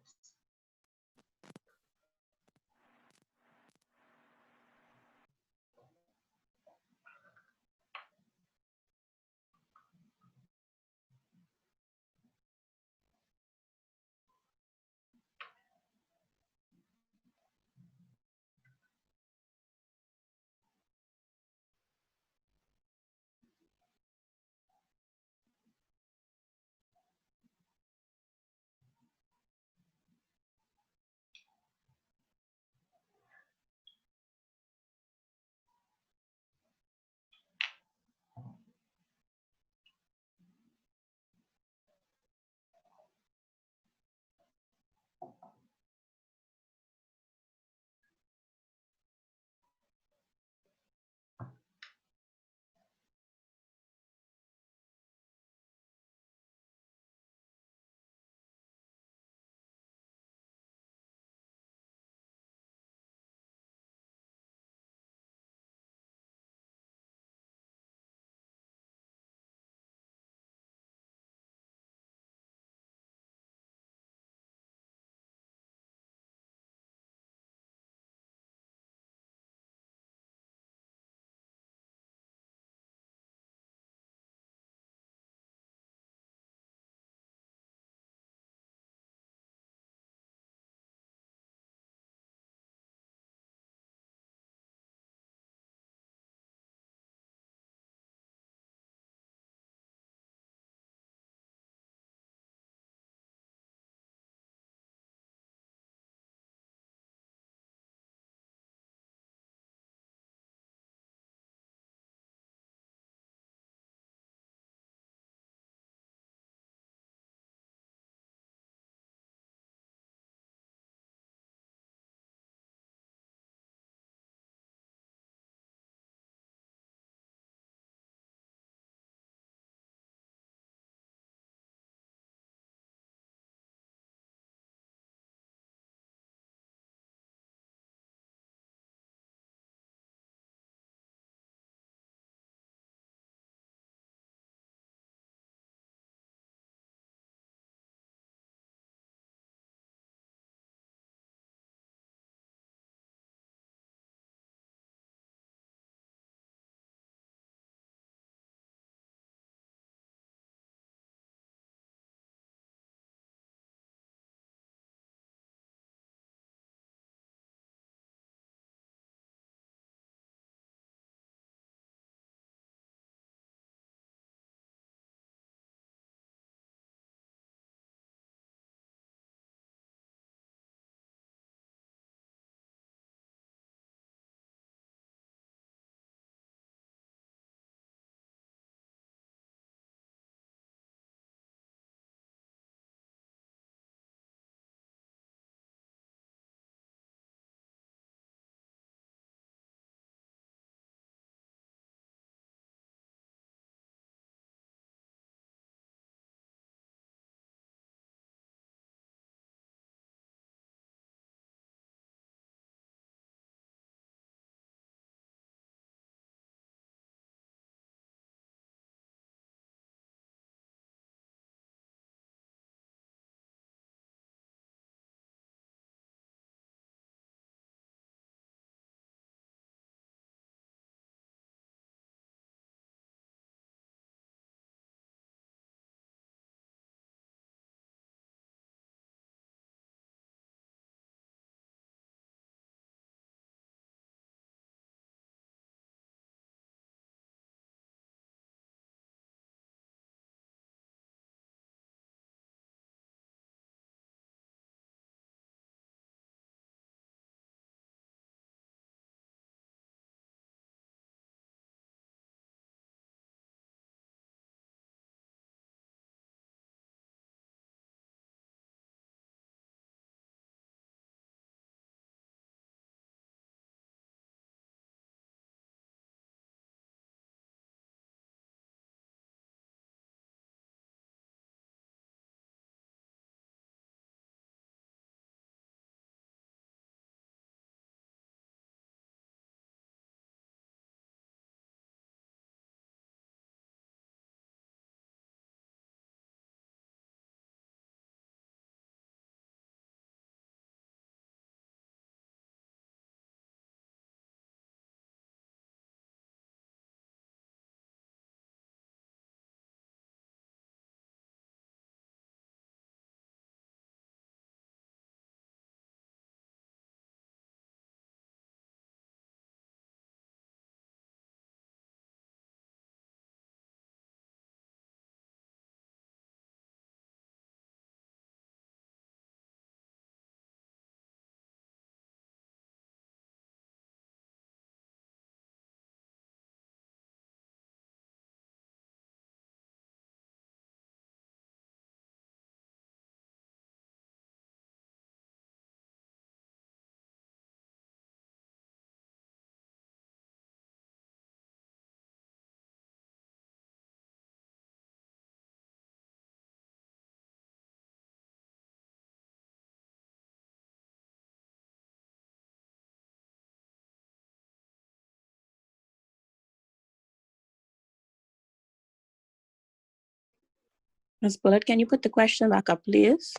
Ms. Bullitt, can you put the question back up, please?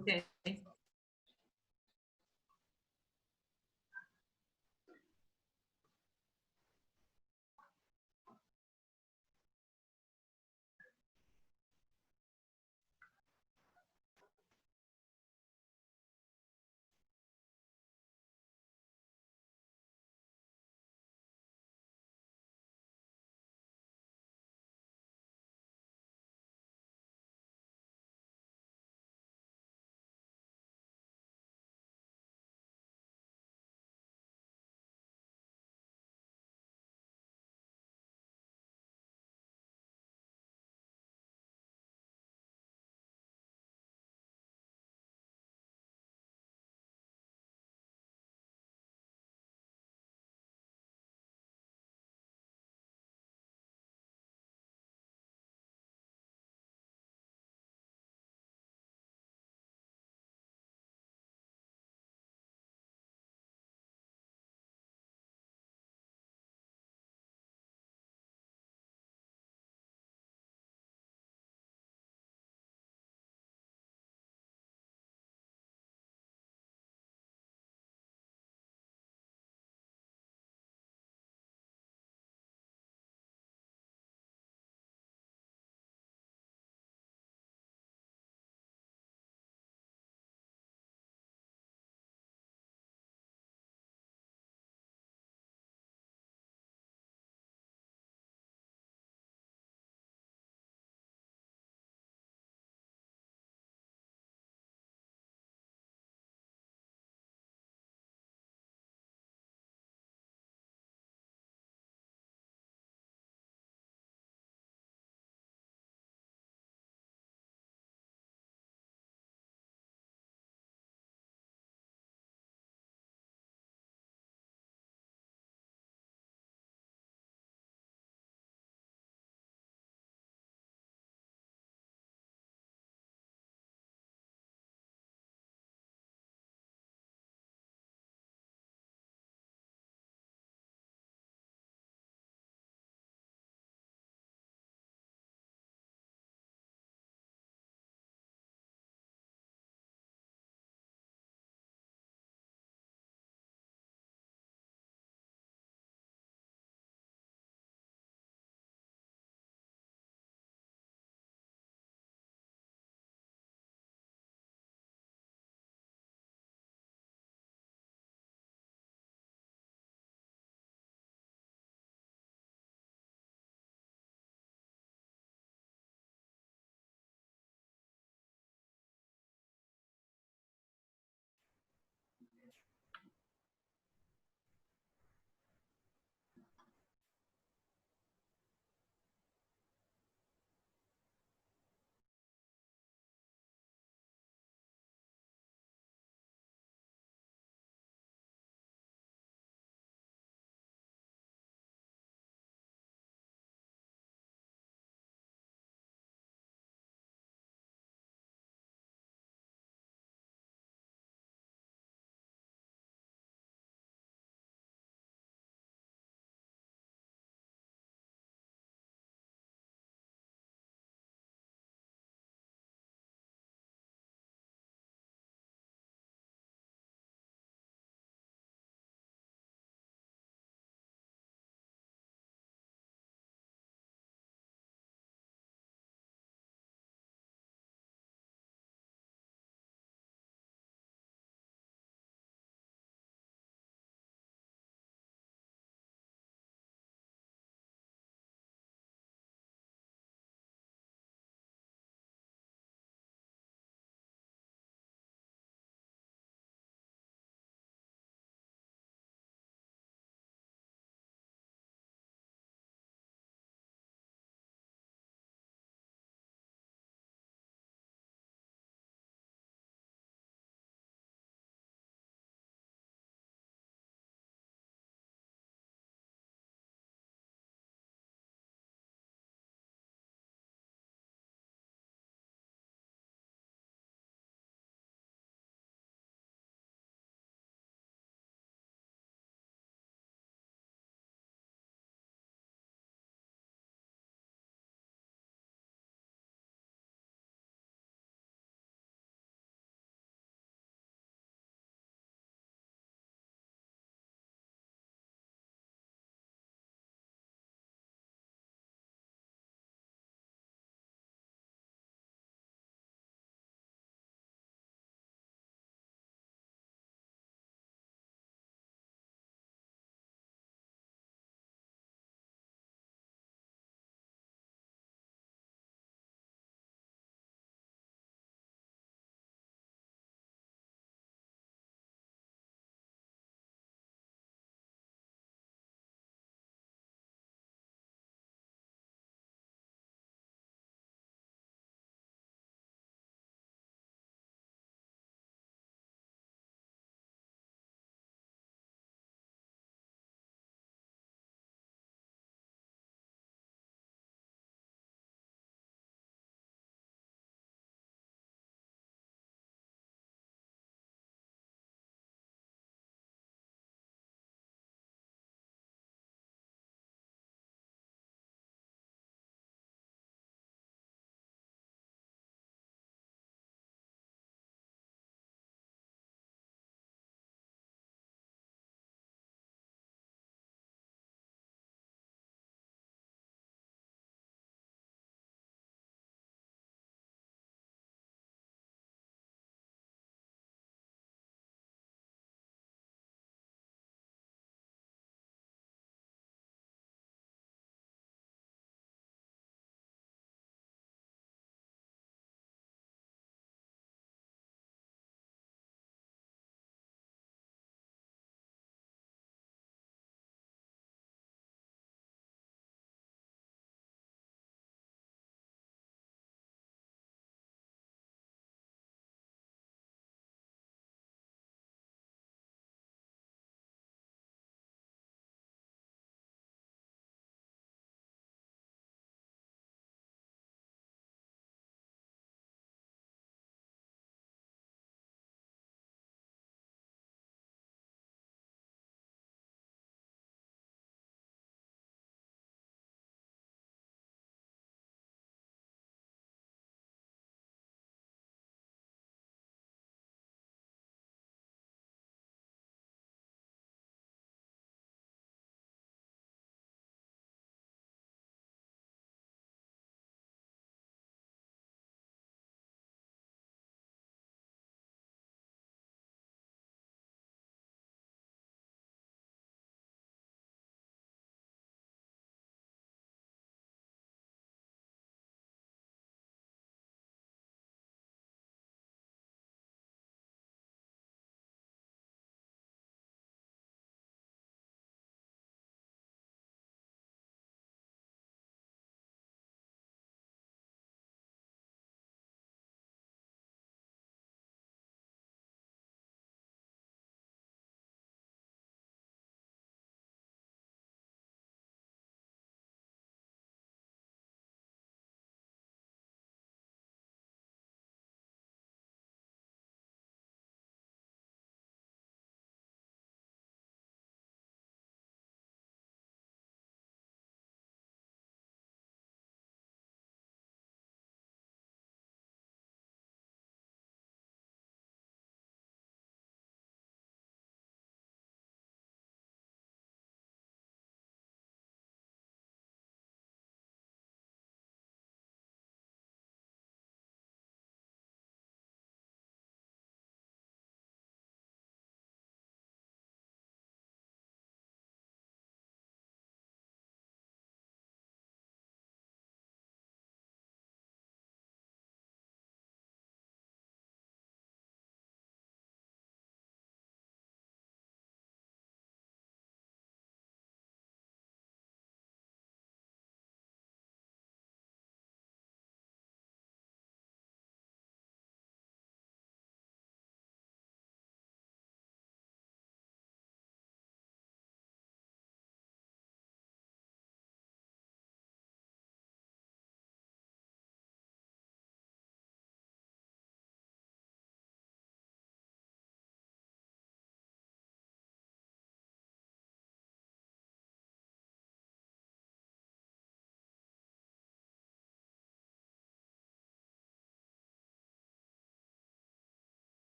Okay.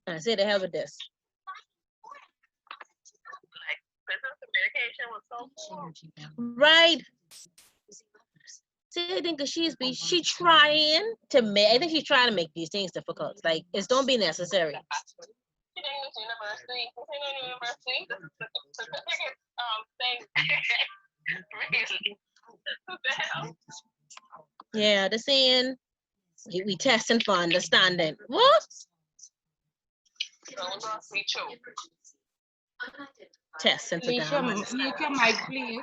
I say the hell with this. Right. See, I think she trying to make. I think she's trying to make these things difficult. Like it's don't be necessary. Yeah, the saying we testing for understanding. What? Testing for Alicia, damn mute understanding. your mic, please.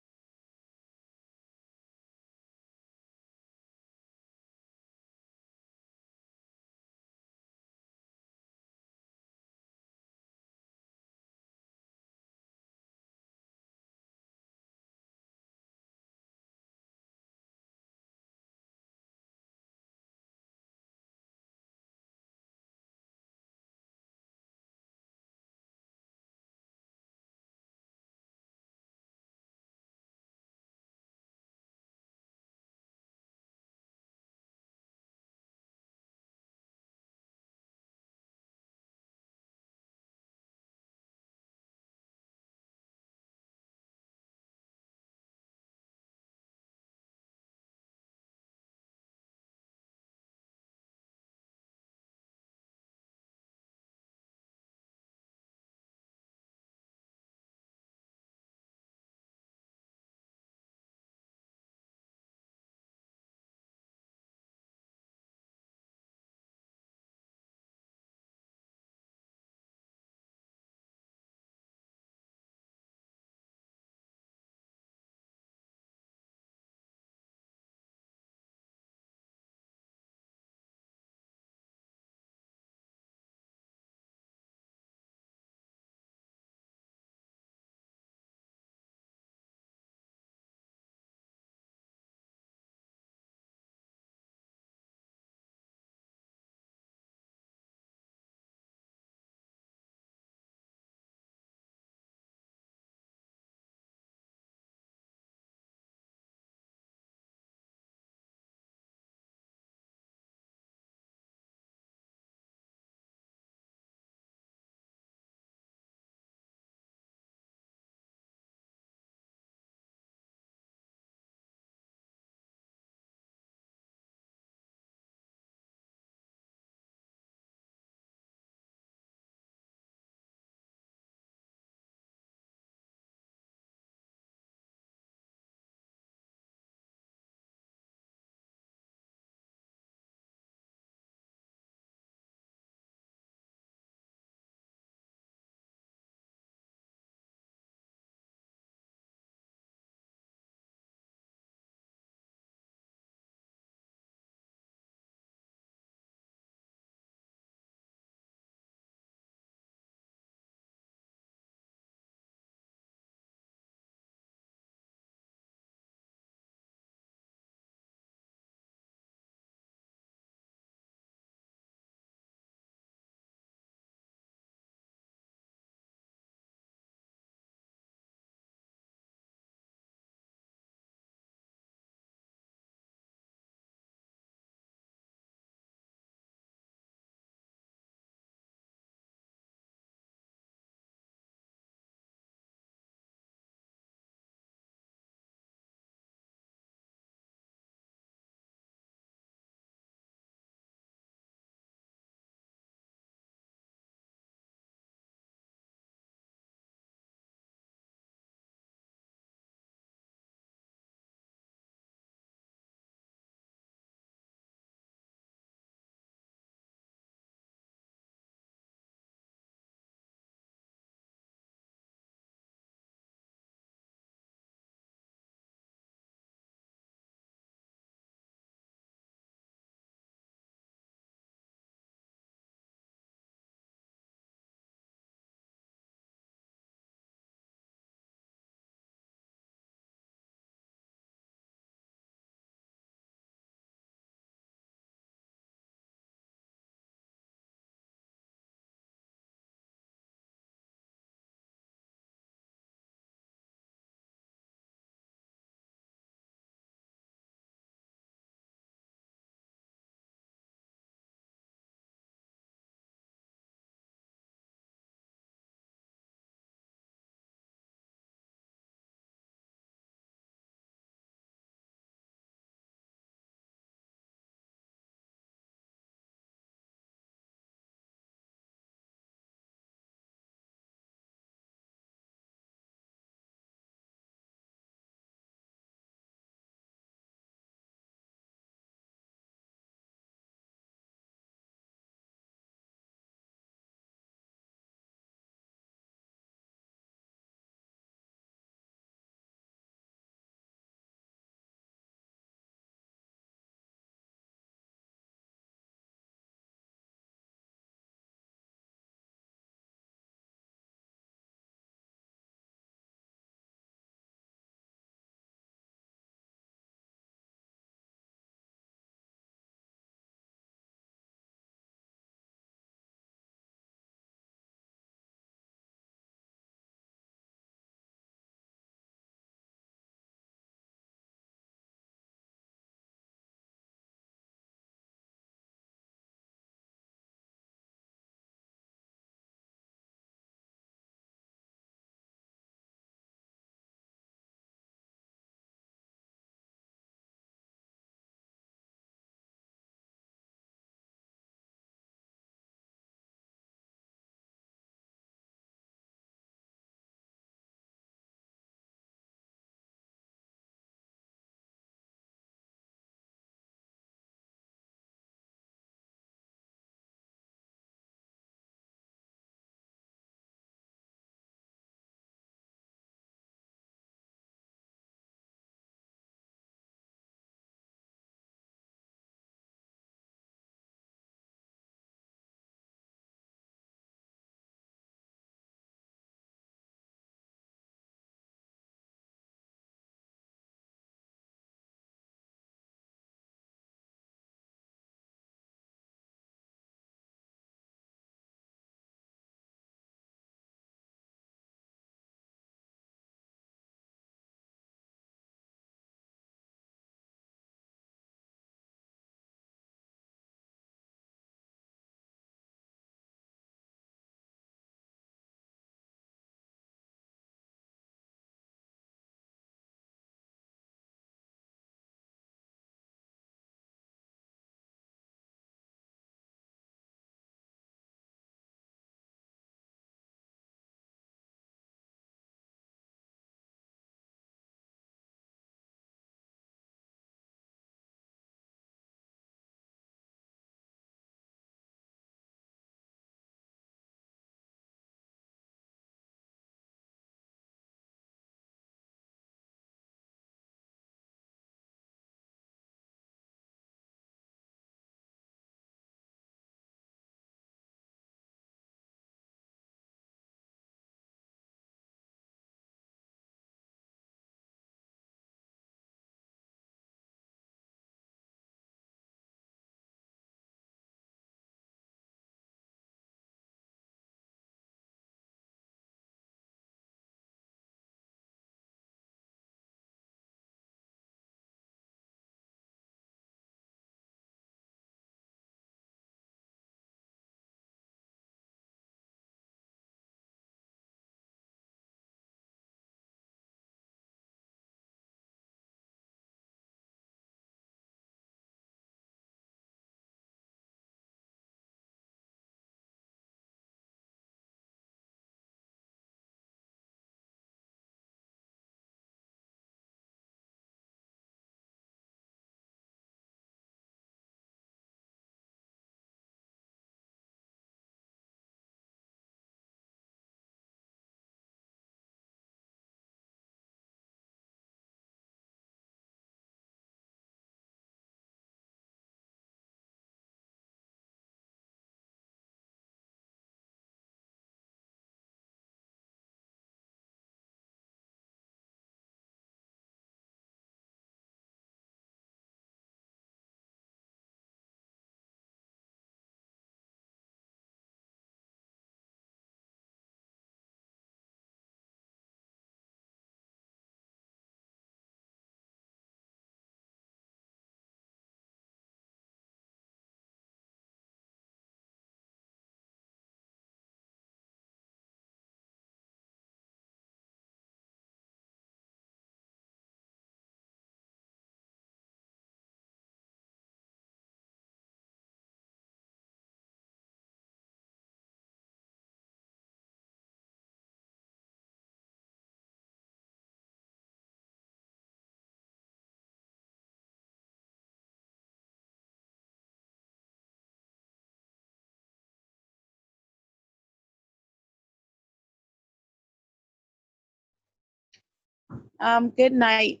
Good night.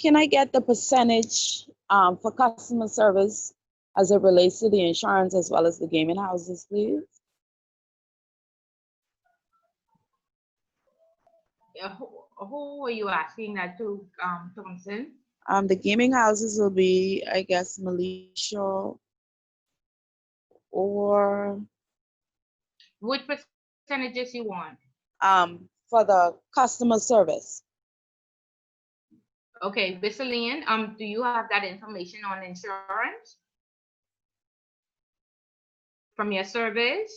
Can I get the percentage for customer service as it relates to the insurance as well as the gaming houses, please? Yeah, who are you asking that to, Thompson? The gaming houses will be, I guess, Militia or Which percentages you want? for the customer service. Okay, Vicilene, do you have that information on insurance from your surveys?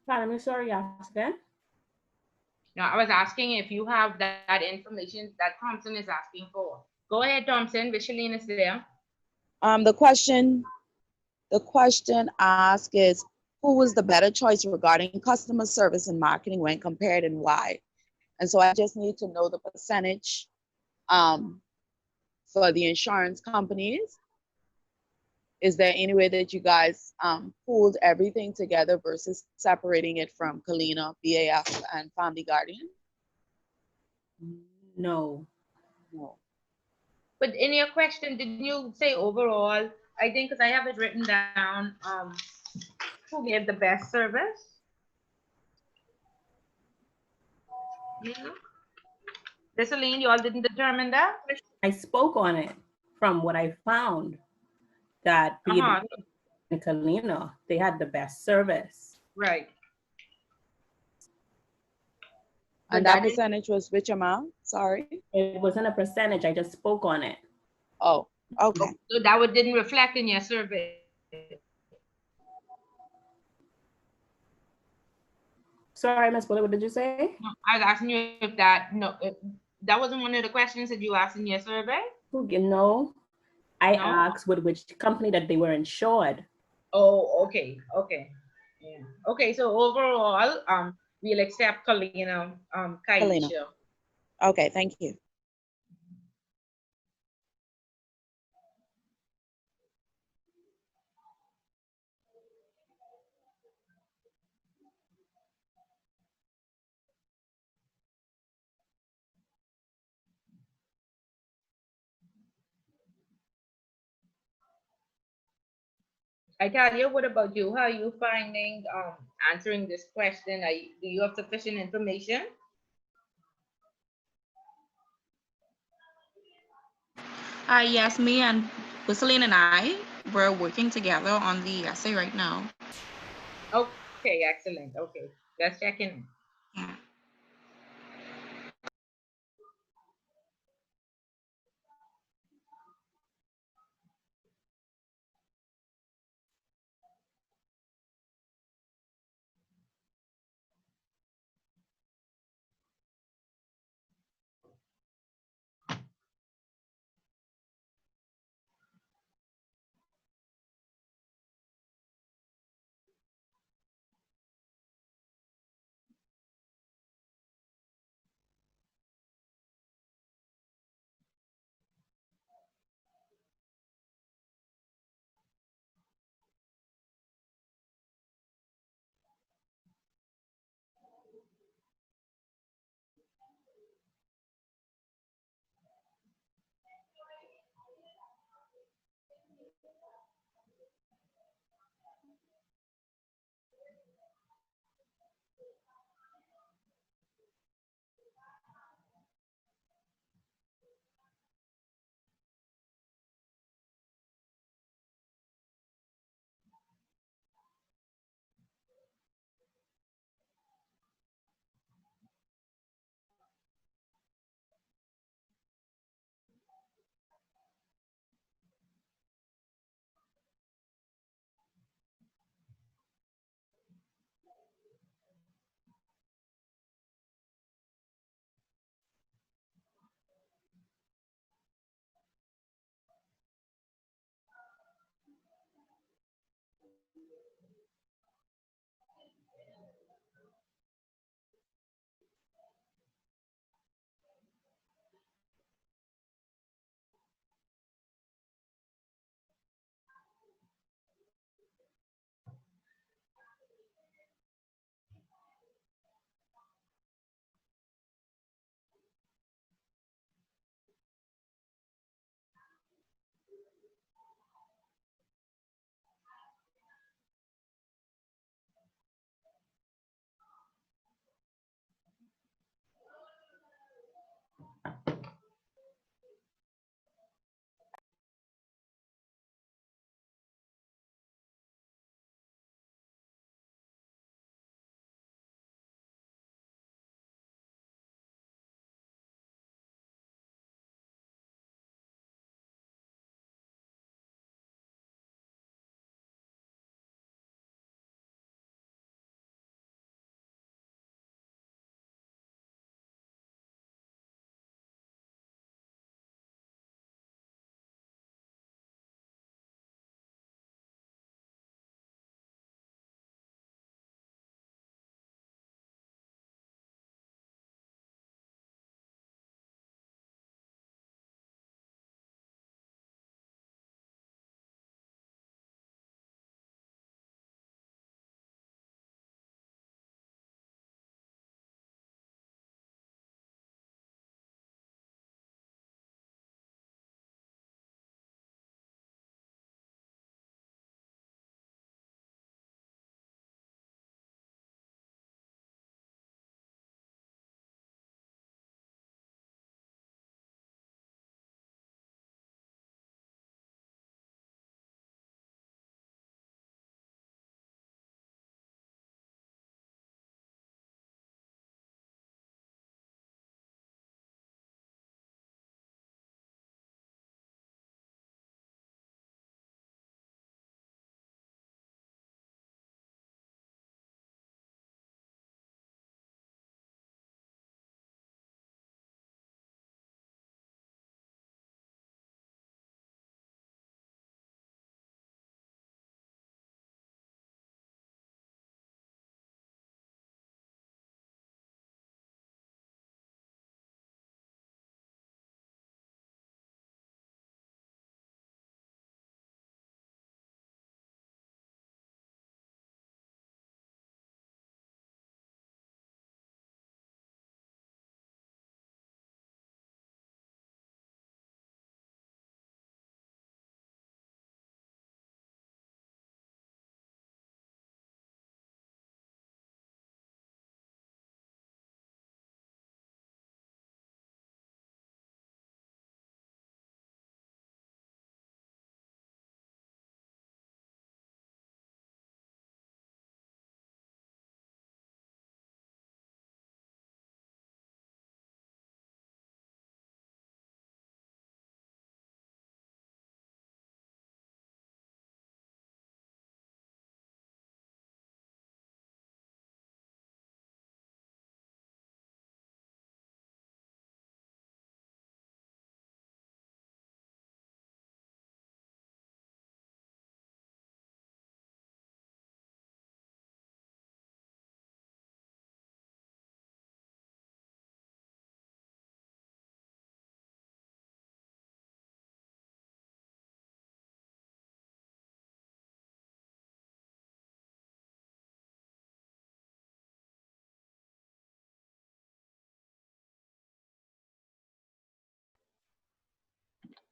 Pardon me, sorry, ask again. No, I was asking if you have that information that Thompson is asking for. Go ahead, Thompson. Vicilene is there. The question asked is, who was the better choice regarding customer service and marketing when compared and why? And so I just need to know the percentage for the insurance companies. Is there any way that you guys pooled everything together versus separating it from Kalina, BAF, and Family Guardian? No. No. But in your question, didn't you say overall? I think because I have it written down, who gave the best service? Yeah. Vicilene, you all didn't determine that? I spoke on it from what I found that Uh-huh. in Kalina, they had the best service. Right. But And that that is- percentage was which amount? Sorry. It wasn't a percentage, I just spoke on it. Oh, okay. So that didn't reflect in your survey. Sorry, Ms. Bullet, what did you say? No, I was asking you if that wasn't one of the questions that you asked in your survey? No, I No? asked with which company that they were insured. Oh, okay, okay. Yeah. Okay, so overall, we'll accept Kalina, Kalina. Kaisha. Okay, thank you. Italia, what about you? How are you finding answering this question? Do you have sufficient information? Yes, me and Whistling and I, we're working together on the essay right now. Okay, excellent. Okay, just checking. Yeah.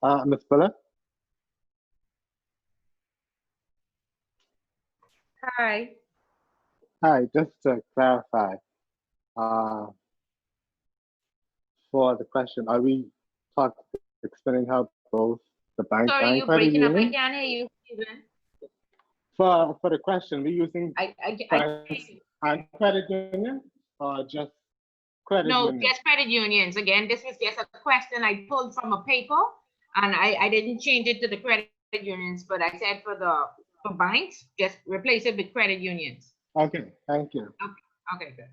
Ms. Fuller? Hi. Hi, just to clarify, uh, for the question, are we explaining how both the bank Sorry, and you're credit breaking up. I union? can't hear you, Stephen. For the question, we're using I banks and credit union or just credit no, union? just credit unions. Again, this was just a question I pulled from a paper, and I didn't change it to the credit unions, but I said for banks, just replace it with credit unions. Okay, thank you. Okay, good.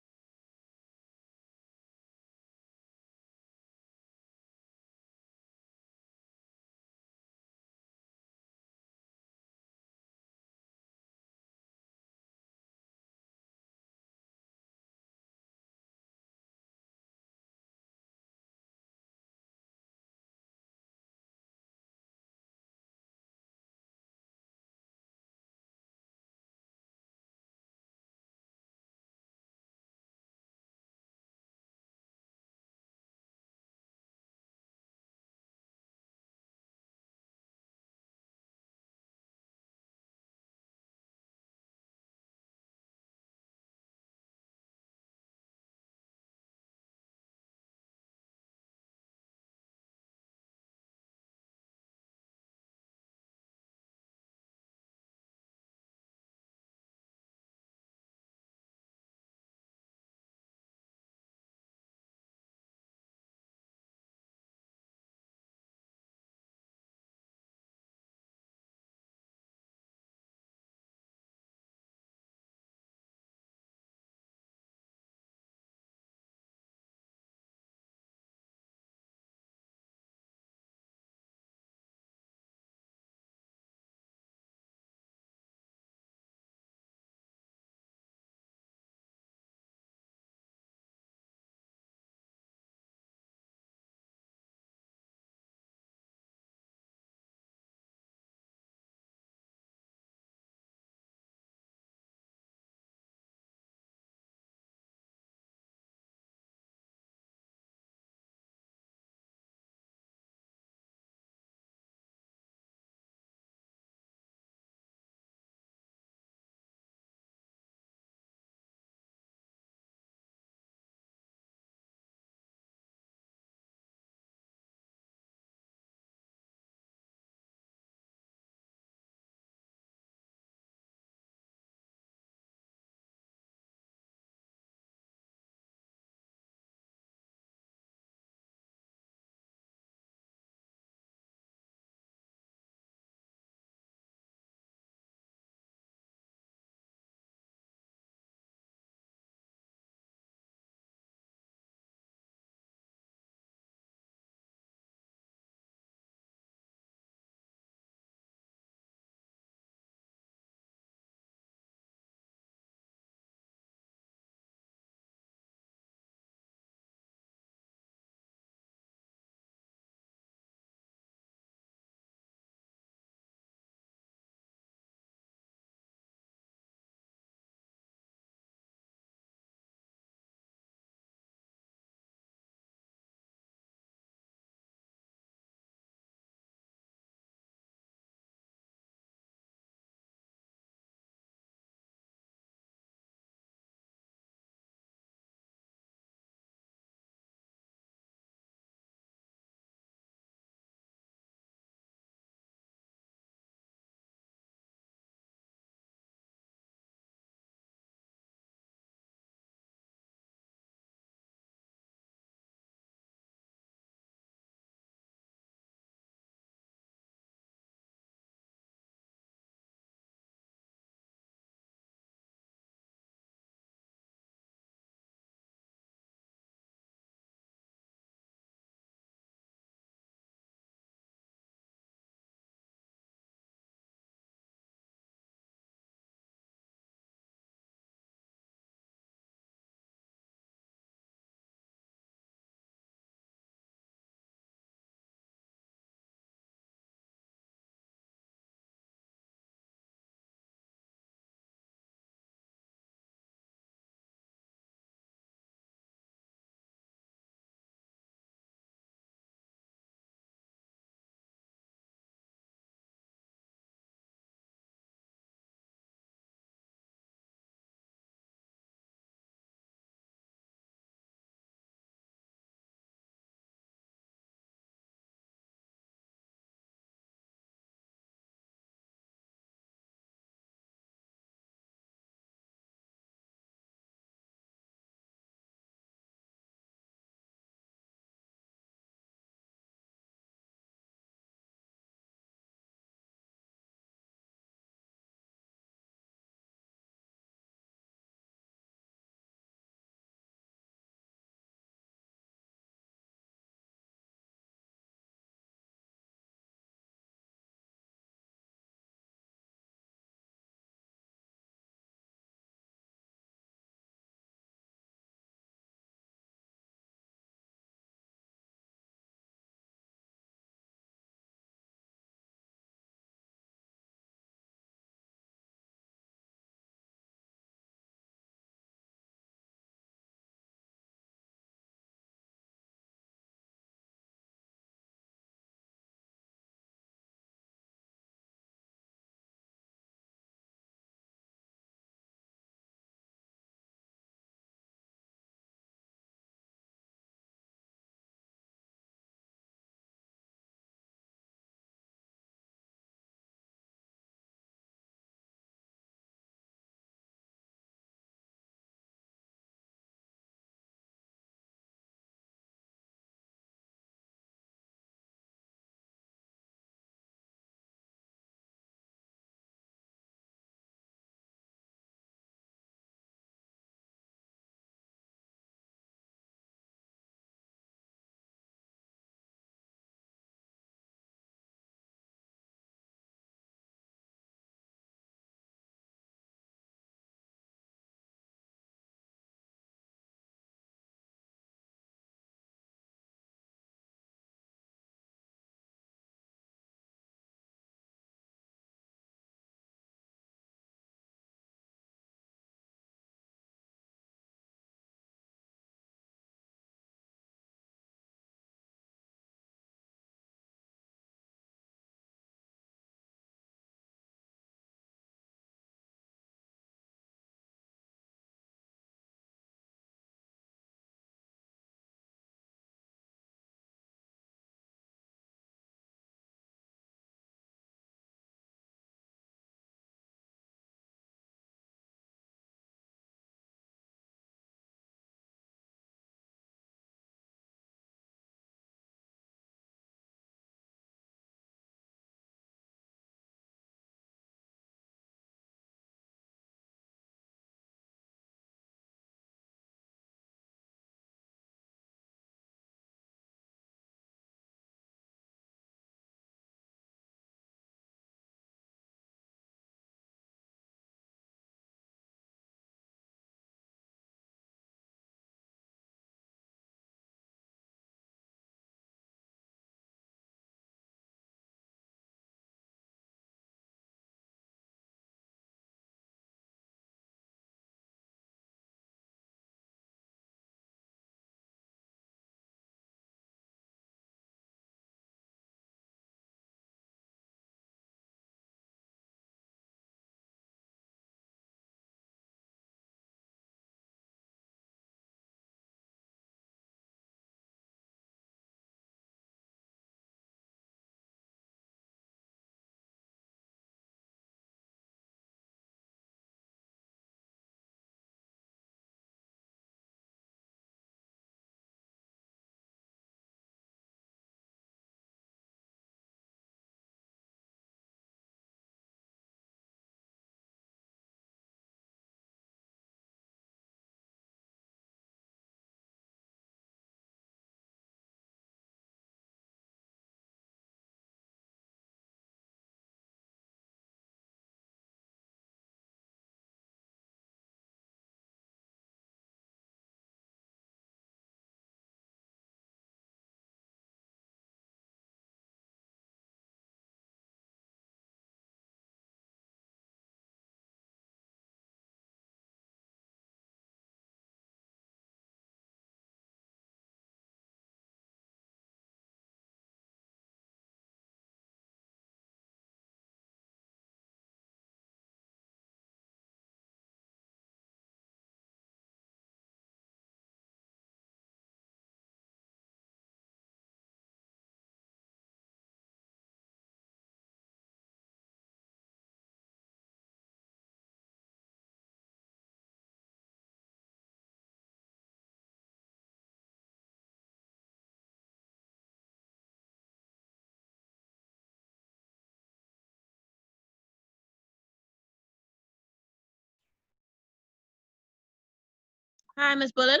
Hi, Miss Bullet.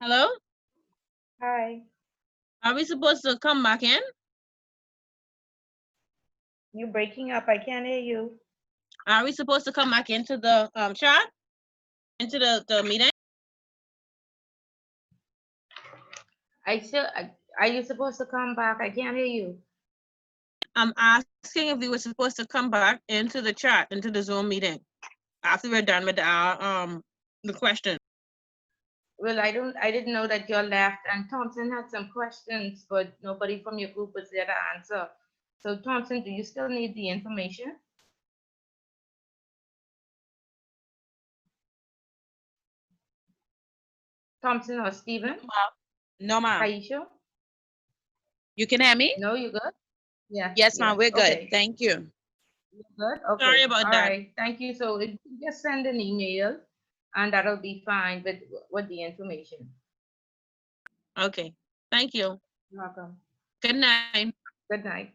Hello? Hi. Are we supposed to come back in? You're breaking up. I can't hear you. Are we supposed to come back into the chat? Into the meeting? Are you supposed to come back? I can't hear you. I'm asking if we were supposed to come back into the chat, into the Zoom meeting after we're done with our the question. Well, I didn't know that y'all left, and Thompson had some questions, but nobody from your group was there to answer. So Thompson, do you still need the information? Thompson or Stephen? No, ma'am. Aisha? You can hear me? No, you good? Yeah. Yes, ma'am. We're good. Okay. Thank you. You're good? Okay. Sorry about All that. right. Thank you. So if you just send an email, and that'll be fine with the information. Okay. Thank you. You're welcome. Good night. Good night.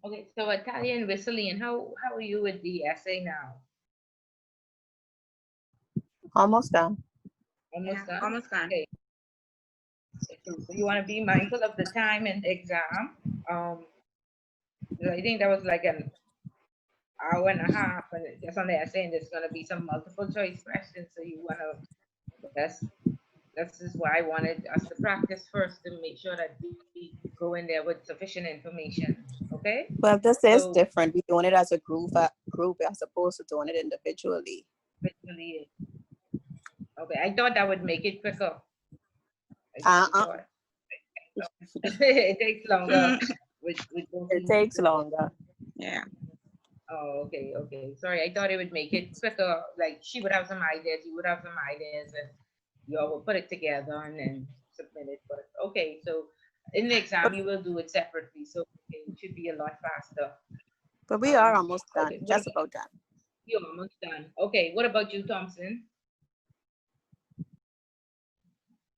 Okay, so Italian whistling, how are you with the essay now? Almost done. Almost done? Almost done. Okay. So you want to be mindful of the time in the exam. I think that was like an hour and a half, and just on the essay, and there's going to be some multiple choice questions. So you want to, that's just why I wanted us to practice first to make sure that we go in there with sufficient information. Okay? Well, this is So different. We're doing it as a group as opposed to doing it individually. literally, okay, I thought that would make it quicker. Uh-uh. It takes longer with both It these takes people. longer. Yeah. Oh, okay. Sorry, I thought it would make it quicker. Like she would have some ideas, you would have some ideas, and you all will put it together and then submit it. But okay, so in the exam you will do it separately, so it should be a lot faster. But we are almost done. Okay, Just about done. you're almost done. Okay, what about you, Thompson?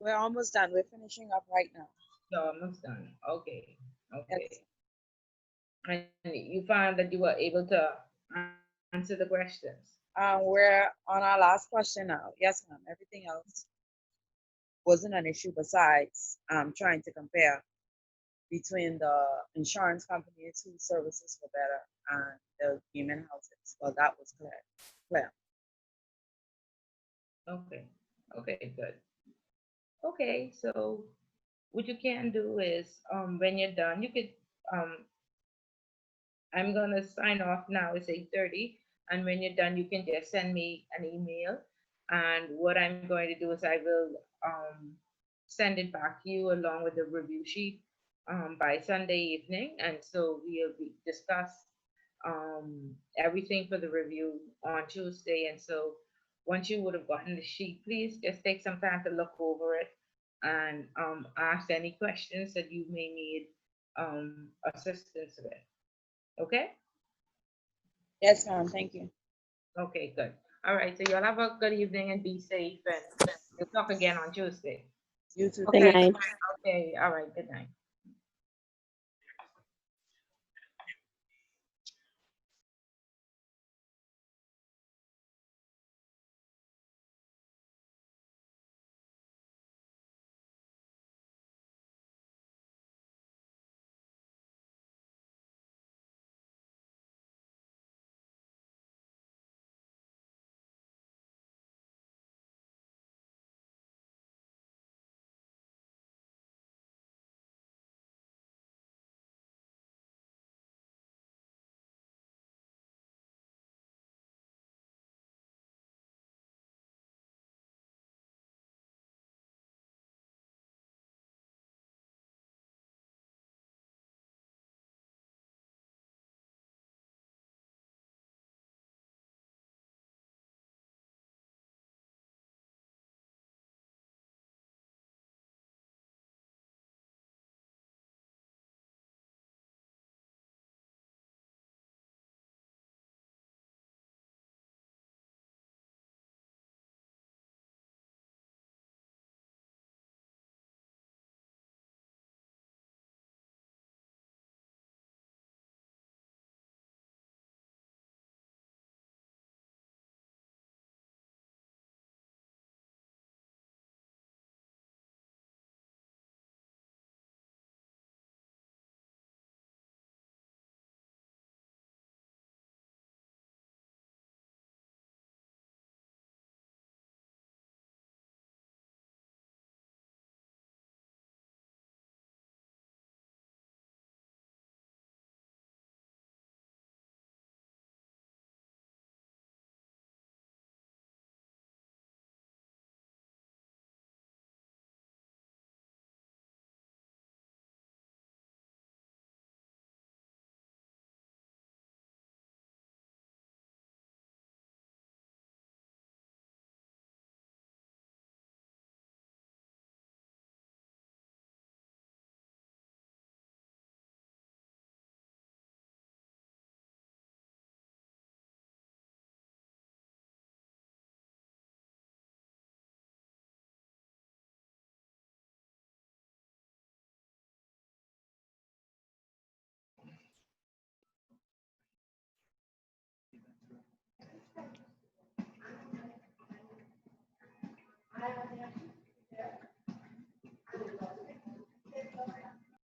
We're almost done. We're finishing up right now. You're almost done. Okay. Yes. And you found that you were able to answer the questions. We're on our last question now. Yes, ma'am. Everything else wasn't an issue besides trying to compare between the insurance companies whose services were better and the gaming houses. Well, that was clear. Clear. Okay. Okay, good. Okay, so what you can do is when you're done, you could I'm gonna sign off now. It's 8:30, and when you're done, you can just send me an email. And what I'm going to do is I will send it back to you along with the review sheet by Sunday evening, and so we'll discuss everything for the review on Tuesday. And so once you would have gotten the sheet, please just take some time to look over it and ask any questions that you may need assistance with. Okay? Yes, ma'am. Thank you. Okay, good. All right, so y'all have a good evening and be safe, and we'll talk again on Tuesday. You too. Good Thank you. night. Okay, all right, good night.